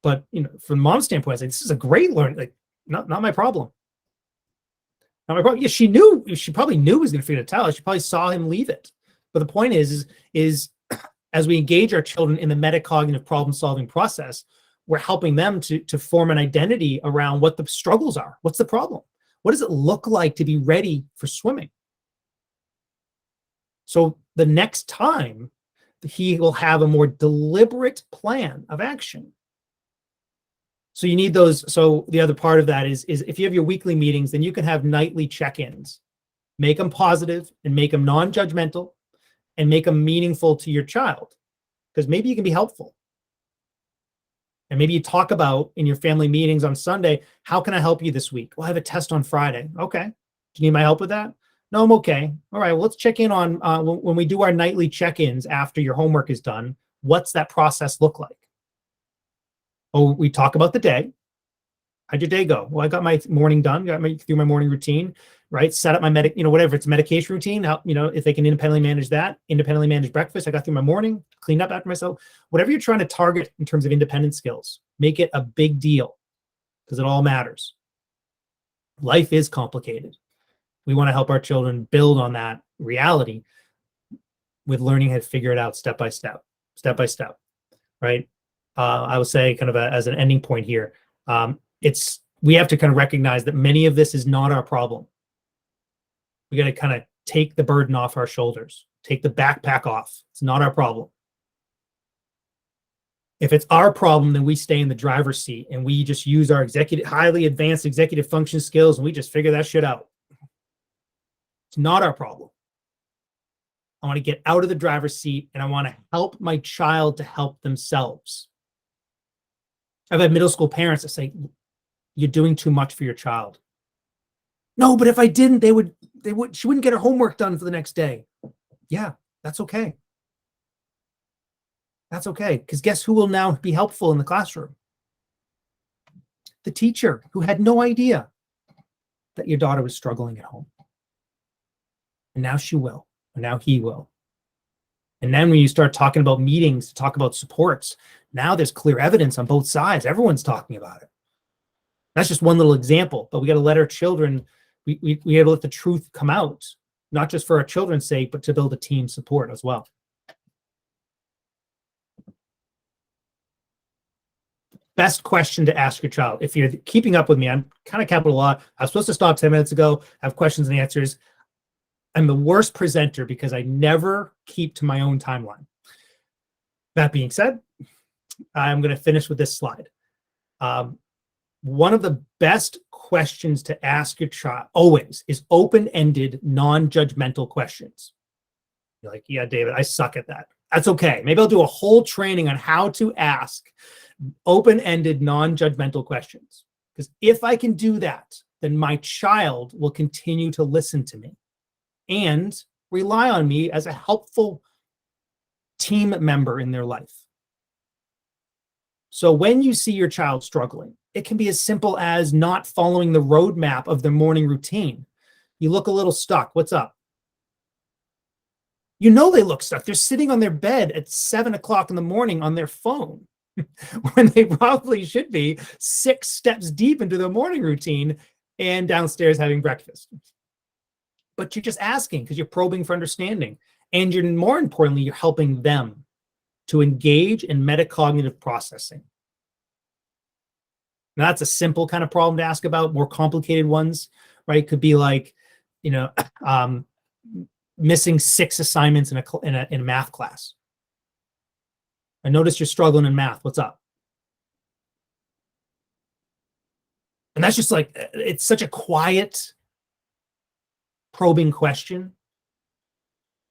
But from mom's standpoint, I say this is a great learning. Like, not my problem. Not my problem. Yeah, she probably knew he was going to forget a towel. She probably saw him leave it. But the point is as we engage our children in the metacognitive problem-solving process, we're helping them to form an identity around what the struggles are. What's the problem? What does it look like to be ready for swimming? So the next time, he will have a more deliberate plan of action. So you need those. So the other part of that is if you have your weekly meetings, then you can have nightly check-ins. Make them positive and make them non-judgmental and make them meaningful to your child, because maybe you can be helpful. And maybe you talk about in your family meetings on Sunday, how can I help you this week? Well, I have a test on Friday. Okay. Do you need my help with that? No, I'm okay. All right. Well, let's check in on when we do our nightly check-ins after your homework is done. What's that process look like? Oh, we talk about the day. How'd your day go? Well, I got my morning done, through my morning routine, right? Set up my whatever it's medication routine. How, if they can independently manage that, independently manage breakfast. I got through my morning, cleaned up after myself. Whatever you're trying to target in terms of independent skills, make it a big deal, because it all matters. Life is complicated. We want to help our children build on that reality with learning how to figure it out step by step, right? I would say kind of as an ending point here, we have to kind of recognize that many of this is not our problem. We got to kind of take the burden off our shoulders, take the backpack off. It's not our problem. If it's our problem, then we stay in the driver's seat and we just use our highly advanced executive function skills and we just figure that shit out. It's not our problem. I want to get out of the driver's seat and I want to help my child to help themselves. I've had middle school parents that say, you're doing too much for your child. No, but if I didn't, she wouldn't get her homework done for the next day. Yeah, that's okay. That's okay. Because guess who will now be helpful in the classroom? The teacher who had no idea that your daughter was struggling at home. And now she will, and now he will. And then when you start talking about meetings, talk about supports, now there's clear evidence on both sides. Everyone's talking about it. That's just one little example, but we got to let our children, we got to let the truth come out, not just for our children's sake, but to build a team support as well. Best question to ask your child. If you're keeping up with me, I'm kind of capital a lot. I was supposed to stop 10 minutes ago. I have questions and answers. I'm the worst presenter because I never keep to my own timeline. That being said, I'm going to finish with this slide. One of the best questions to ask your child always is open-ended, non-judgmental questions. You're like, yeah, David, I suck at that. That's okay. Maybe I'll do a whole training on how to ask open-ended, non-judgmental questions. Because if I can do that, then my child will continue to listen to me and rely on me as a helpful team member in their life. So when you see your child struggling, it can be as simple as not following the roadmap of their morning routine. You look a little stuck. What's up? You know they look stuck. They're sitting on their bed at 7 o'clock in the morning on their phone when they probably should be 6 steps deep into their morning routine and downstairs having breakfast. But you're just asking because you're probing for understanding. And you're, more importantly, you're helping them to engage in metacognitive processing. Now, that's a simple kind of problem to ask about. More complicated ones, right? Could be like, missing 6 assignments in a math class. I noticed you're struggling in math. What's up? And that's just like, it's such a quiet, probing question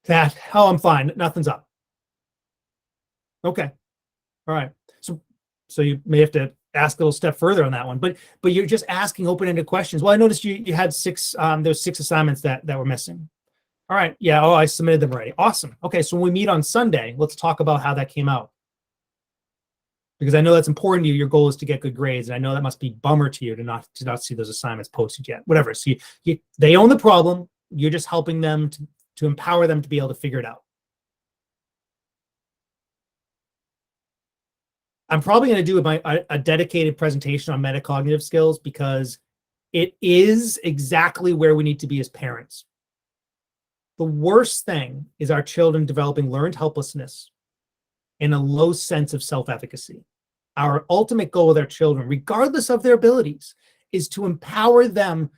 that, oh, I'm fine. Nothing's up. Okay. All right. So you may have to ask a little step further on that one, but you're just asking open-ended questions. Well, I noticed you had 6, there's 6 assignments that were missing. All right. Yeah. Oh, I submitted them already. Awesome. Okay. So when we meet on Sunday, let's talk about how that came out. Because I know that's important to you. Your goal is to get good grades. And I know that must be bummer to you to not see those assignments posted yet, whatever. So they own the problem. You're just helping them to empower them to be able to figure it out. I'm probably going to do a dedicated presentation on metacognitive skills because it is exactly where we need to be as parents. The worst thing is our children developing learned helplessness and a low sense of self-efficacy. Our ultimate goal with our children, regardless of their abilities, is to empower them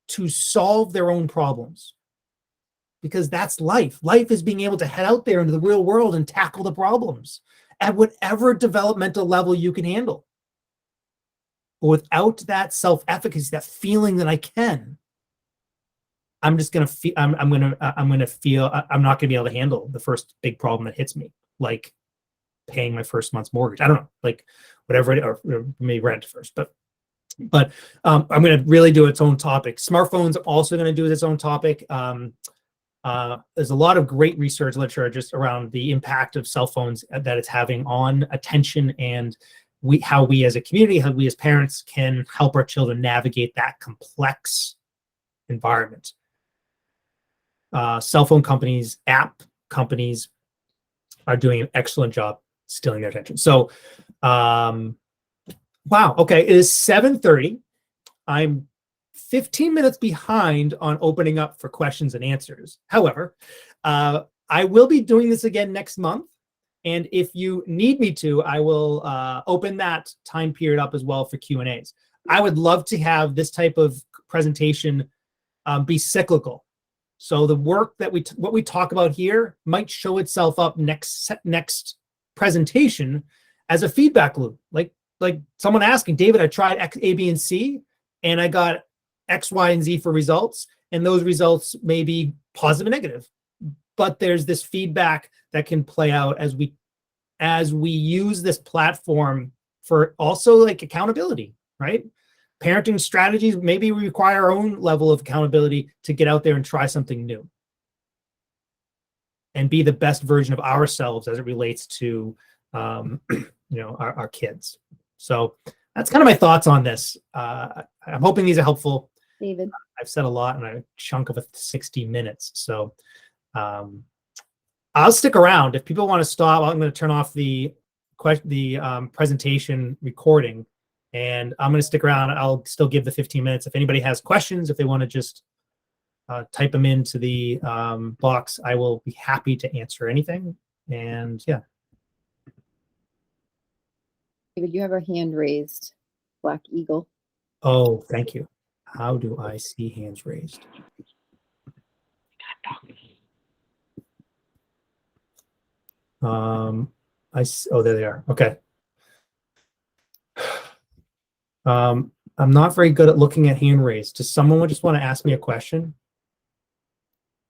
to solve their own problems. Because that's life. Life is being able to head out there into the real world and tackle the problems at whatever developmental level you can handle. But without that self-efficacy, that feeling that I can, I'm just going to feel, I'm not going to be able to handle the first big problem that hits me, like paying my first month's mortgage. I don't know, like whatever it, or maybe rent first, but I'm going to really do its own topic. Smartphones are also going to do its own topic. There's a lot of great research literature just around the impact of cell phones that it's having on attention and how we as a community, how we as parents can help our children navigate that complex environment. Cell phone companies, app companies are doing an excellent job stealing their attention. So, wow. Okay, it is 7:30. I'm 15 minutes behind on opening up for questions and answers. However, I will be doing this again next month. And if you need me to, I will open that time period up as well for Q&As. I would love to have this type of presentation be cyclical. So the work that what we talk about here might show itself up next presentation as a feedback loop. Like someone asking, David, I tried X, A, B, and C, and I got X, Y, and Z for results, and those results may be positive and negative. But there's this feedback that can play out as we use this platform for also like accountability, right? Parenting strategies maybe require our own level of accountability to get out there and try something new and be the best version of ourselves as it relates to our kids. So that's kind of my thoughts on this. I'm hoping these are helpful. David, I've said a lot in a chunk of 60 minutes. So I'll stick around. If people want to stop, I'm going to turn off the presentation recording, and I'm going to stick around. I'll still give the 15 minutes. If anybody has questions, if they want to just type them into the box, I will be happy to answer anything. And yeah. David, you have a hand raised, Black Eagle. Oh, thank you. How do I see hands raised? Oh, there they are. Okay. I'm not very good at looking at hand raised. Does someone just want to ask me a question?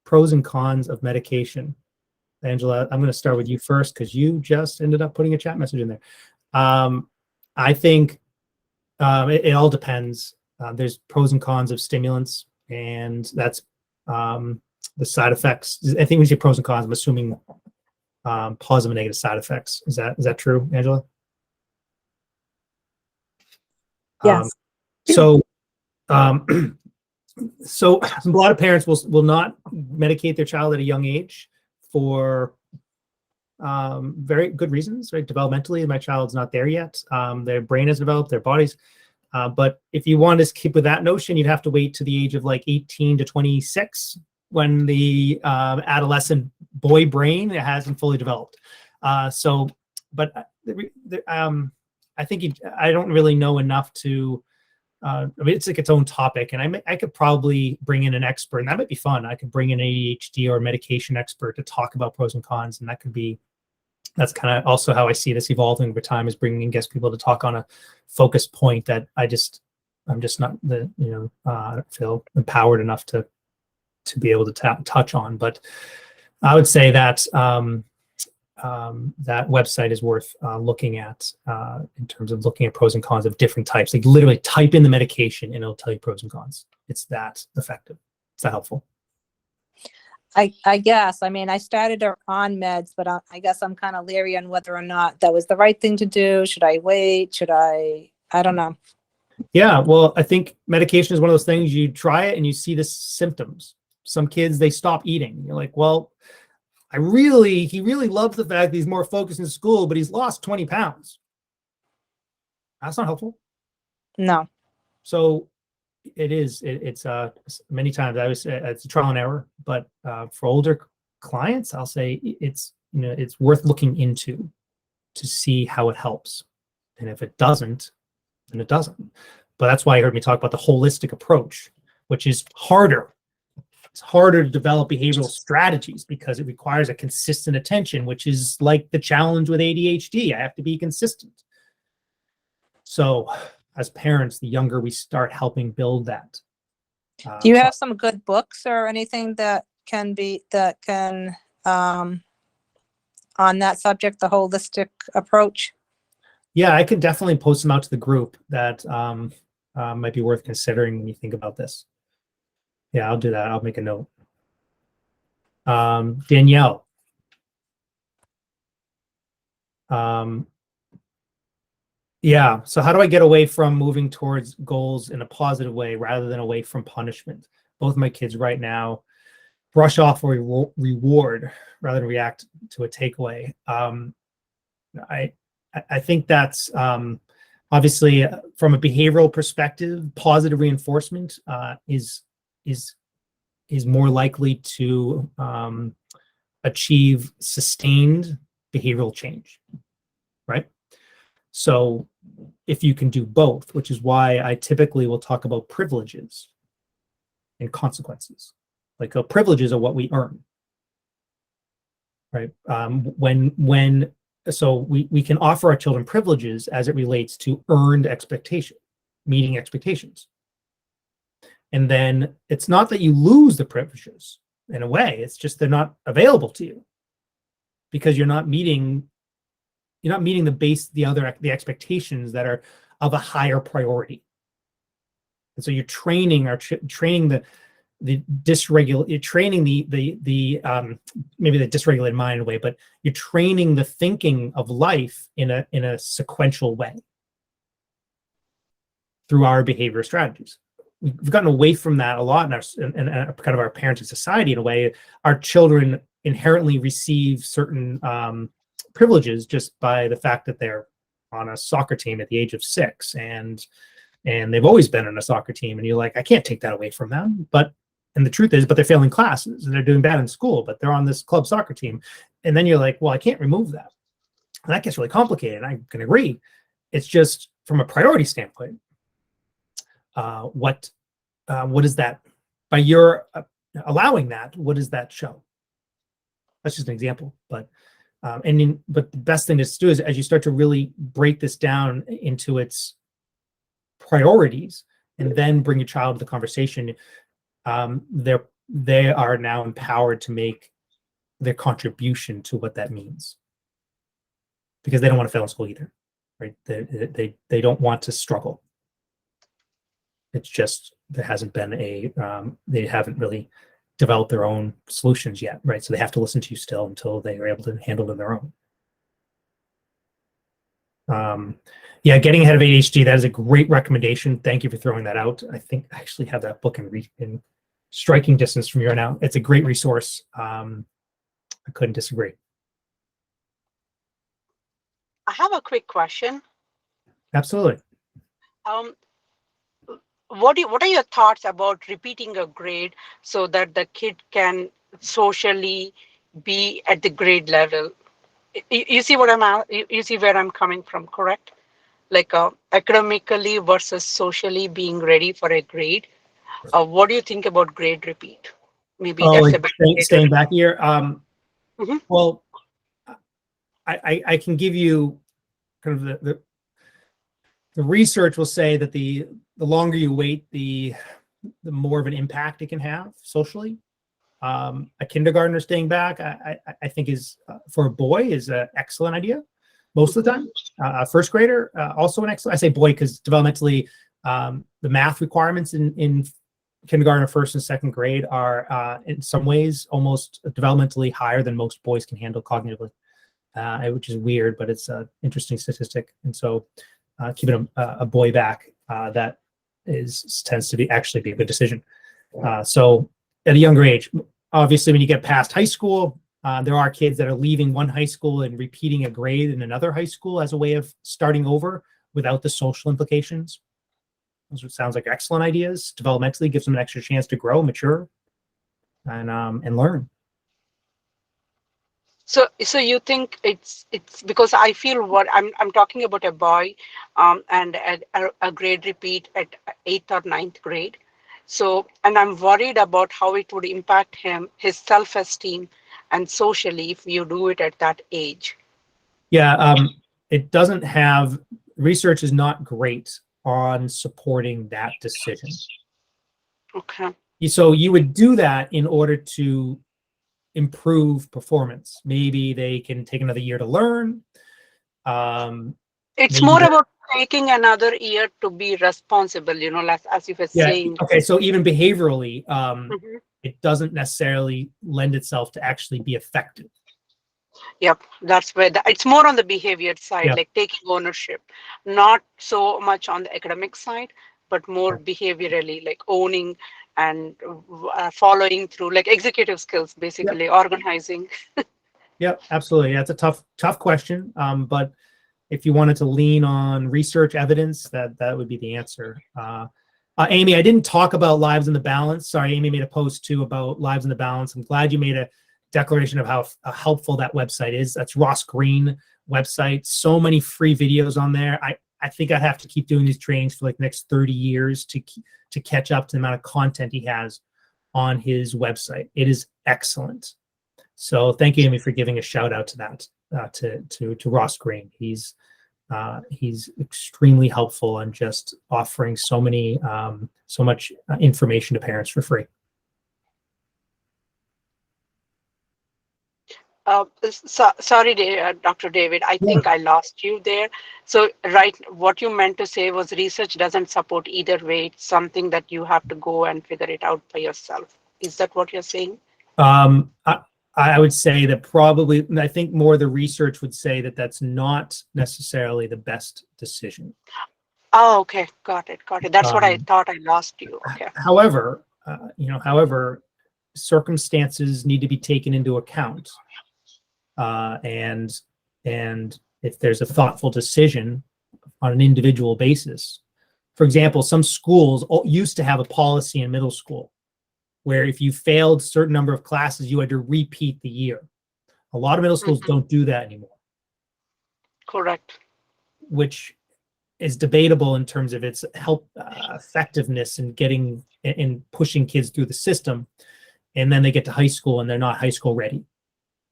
Pros and cons of medication. Angela, I'm going to start with you first because you just ended up putting a chat message in there. I think it all depends. There's pros and cons of stimulants, and that's the side effects. I think when you say pros and cons, I'm assuming positive and negative side effects. Is that true, Angela? Yes. So a lot of parents will not medicate their child at a young age for very good reasons, right? Developmentally, my child's not there yet. Their brain has developed, their bodies. But if you want to keep with that notion, you'd have to wait to the age of like 18 to 26 when the adolescent boy brain hasn't fully developed. I think I don't really know enough to. I mean, it's like its own topic, and I could probably bring in an expert, and that might be fun. I could bring in an ADHD or a medication expert to talk about pros and cons, and that's kind of also how I see this evolving over time, is bringing in guest people to talk on a focus point that I'm just not I don't feel empowered enough to be able to touch on. But I would say that that website is worth looking at in terms of looking at pros and cons of different types. Like literally type in the medication and it'll tell you pros and cons. It's that effective. Is that helpful? I guess. I mean, I started on meds, but I guess I'm kind of leery on whether or not that was the right thing to do. Should I wait? I don't know. Yeah, well, I think medication is one of those things you try it and you see the symptoms. Some kids, they stop eating. You're like, well, he really loves the fact that he's more focused in school, but he's lost 20 pounds. That's not helpful. No. So it's many times it's a trial and error, but for older clients, I'll say it's worth looking into to see how it helps. And if it doesn't, then it doesn't. But that's why you heard me talk about the holistic approach, which is harder. It's harder to develop behavioral strategies because it requires a consistent attention, which is like the challenge with ADHD. I have to be consistent. So as parents, the younger we start helping build that. Do you have some good books or anything that can on that subject, the holistic approach? Yeah, I could definitely post them out to the group that might be worth considering when you think about this. Yeah, I'll do that. I'll make a note. Danielle. Yeah, so how do I get away from moving towards goals in a positive way rather than away from punishment? Both my kids right now brush off a reward rather than react to a takeaway. I think that's obviously from a behavioral perspective, positive reinforcement is more likely to achieve sustained behavioral change, right? So if you can do both, which is why I typically will talk about privileges and consequences. Like privileges are what we earn, right? So we can offer our children privileges as it relates to earned expectation, meeting expectations. And then it's not that you lose the privileges in a way, it's just they're not available to you because you're not meeting the expectations that are of a higher priority. And so you're training the maybe the dysregulated mind in a way, but you're training the thinking of life in a sequential way through our behavior strategies. We've gotten away from that a lot in kind of our parenting society in a way. Our children inherently receive certain privileges just by the fact that they're on a soccer team at the age of 6, and they've always been on a soccer team, and you're like, I can't take that away from them. And the truth is, but they're failing classes and they're doing bad in school, but they're on this club soccer team. And then you're like, well, I can't remove that. And that gets really complicated. I can agree. It's just from a priority standpoint, what is that? By your allowing that, what does that show? That's just an example. But but the best thing to do is, as you start to really break this down into its priorities, and then bring your child to the conversation, they are now empowered to make their contribution to what that means, because they don't want to fail in school either, right? They don't want to struggle. It's just there hasn't been they haven't really developed their own solutions yet, right? So they have to listen to you still until they are able to handle it on their own. Yeah, Getting Ahead of ADHD, that is a great recommendation. Thank you for throwing that out. I think I actually have that book in striking distance from here now. It's a great resource. I couldn't disagree. I have a quick question. Absolutely. What are your thoughts about repeating a grade so that the kid can socially be at the grade level? You see what you see where I'm coming from, correct? Like academically versus socially being ready for a grade. What do you think about grade repeat? Maybe that's like a better way to staying back here. Mhm. Well, I can give you kind of the research will say that the longer you wait, the more of an impact it can have socially. A kindergartner staying back, I think is for a boy is an excellent idea most of the time. A first grader, also an excellent. I say boy because developmentally, the math requirements in kindergarten, first and second grade are in some ways almost developmentally higher than most boys can handle cognitively, which is weird, but it's an interesting statistic. And so keeping a boy back, that tends to be actually be a good decision. So at a younger age, obviously when you get past high school, there are kids that are leaving one high school and repeating a grade in another high school as a way of starting over without the social implications. Those sounds like excellent ideas. Developmentally, gives them an extra chance to grow, mature, and learn. So you think it's because I feel what I'm talking about a boy, and a grade repeat at 8th or 9th grade. So, and I'm worried about how it would impact his self-esteem and socially if you do it at that age. Yeah, it doesn't have, research is not great on supporting that decision. Okay. So you would do that in order to improve performance. Maybe they can take another year to learn. It's more about taking another year to be responsible, as you were saying. Okay, so even behaviorally, it doesn't necessarily lend itself to actually be effective. Yep, that's where it's more on the behavior side, like taking ownership, not so much on the academic side, but more behaviorally, like owning and following through, like executive skills, basically organizing. Yeah, absolutely. That's a tough question. But if you wanted to lean on research evidence, that would be the answer. Amy, I didn't talk about Lives in the Balance. Sorry, Amy made a post too about Lives in the Balance. I'm glad you made a declaration of how helpful that website is. That's Ross Green website. So many free videos on there. I think I have to keep doing these trainings for like the next 30 years to catch up to the amount of content he has on his website. It is excellent. So thank you, Amy, for giving a shout out to that, to Ross Green. He's extremely helpful and just offering so much information to parents for free. Sorry, Dr. David, I think I lost you there. So, right, what you meant to say was research doesn't support either way. It's something that you have to go and figure it out by yourself. Is that what you're saying? I would say that probably, I think more the research would say that that's not necessarily the best decision. Oh, okay. Got it. That's what I thought. I lost you. Okay. However, circumstances need to be taken into account, and if there's a thoughtful decision on an individual basis. For example, some schools used to have a policy in middle school where if you failed a certain number of classes, you had to repeat the year. A lot of middle schools don't do that anymore. Correct. Which is debatable in terms of its effectiveness in getting in pushing kids through the system, and then they get to high school and they're not high school ready.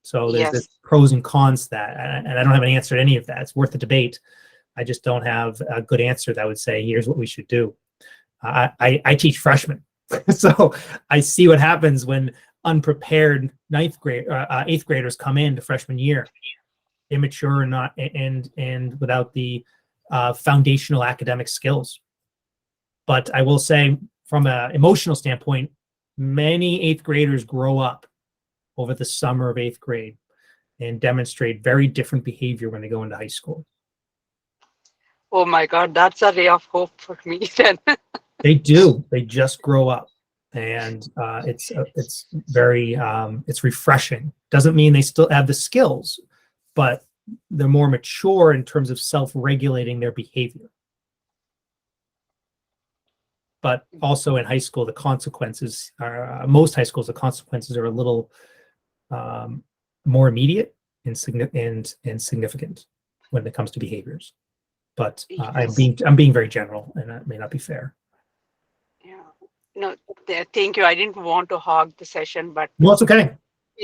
So there's this pros and cons to that, and I don't have an answer to any of that. It's worth the debate. I just don't have a good answer that would say, here's what we should do. I teach freshmen, so I see what happens when unprepared eighth graders come into freshman year, immature and not and without the foundational academic skills. But I will say, from an emotional standpoint, many eighth graders grow up over the summer of eighth grade and demonstrate very different behavior when they go into high school. Oh my God, that's a ray of hope for me then. They do. They just grow up, and it's very it's refreshing. Doesn't mean they still have the skills, but they're more mature in terms of self-regulating their behavior. But also in high school, the consequences are most high schools. The consequences are a little more immediate and significant when it comes to behaviors. But I'm being very general, and that may not be fair. Yeah. No, thank you. I didn't want to hog the session, but No, it's okay.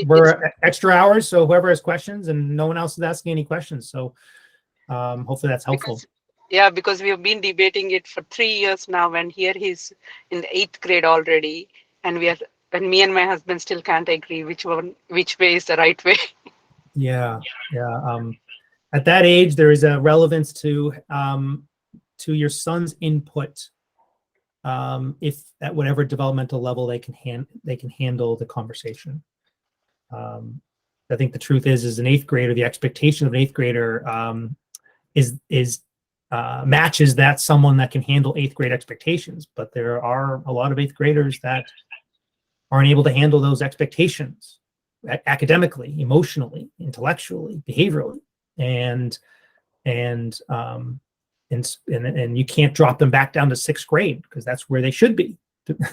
We're extra hours, so whoever has questions, and no one else is asking any questions. So hopefully that's helpful. Because we have been debating it for 3 years now, and here he's in the 8th grade already, and me and my husband still can't agree which way is the right way. Yeah. At that age, there is a relevance to your son's input. If at whatever developmental level they can handle the conversation. I think the truth is an eighth grader, the expectation of an eighth grader matches that someone that can handle eighth grade expectations. But there are a lot of eighth graders that aren't able to handle those expectations academically, emotionally, intellectually, behaviorally, and you can't drop them back down to 6th grade because that's where they should be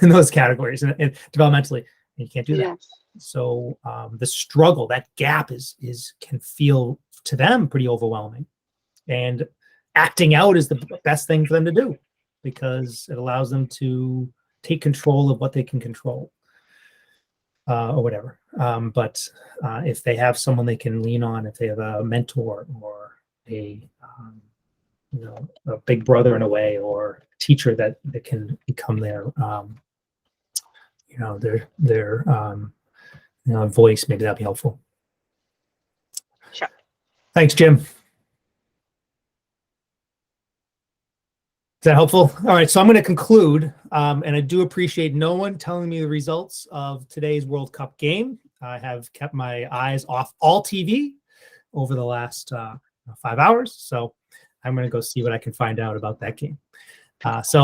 in those categories and developmentally. And you can't do that. Yes. So the struggle, that gap can feel to them pretty overwhelming, and acting out is the best thing for them to do because it allows them to take control of what they can control or whatever. But if they have someone they can lean on, if they have a mentor or a big brother in a way, or a teacher that can become their voice, maybe that'd be helpful. Sure. Thanks, Jim. Is that helpful? All right, so I'm going to conclude, and I do appreciate no one telling me the results of today's World Cup game. I have kept my eyes off all TV over the last 5 hours, so I'm going to go see what I can find out about that game. So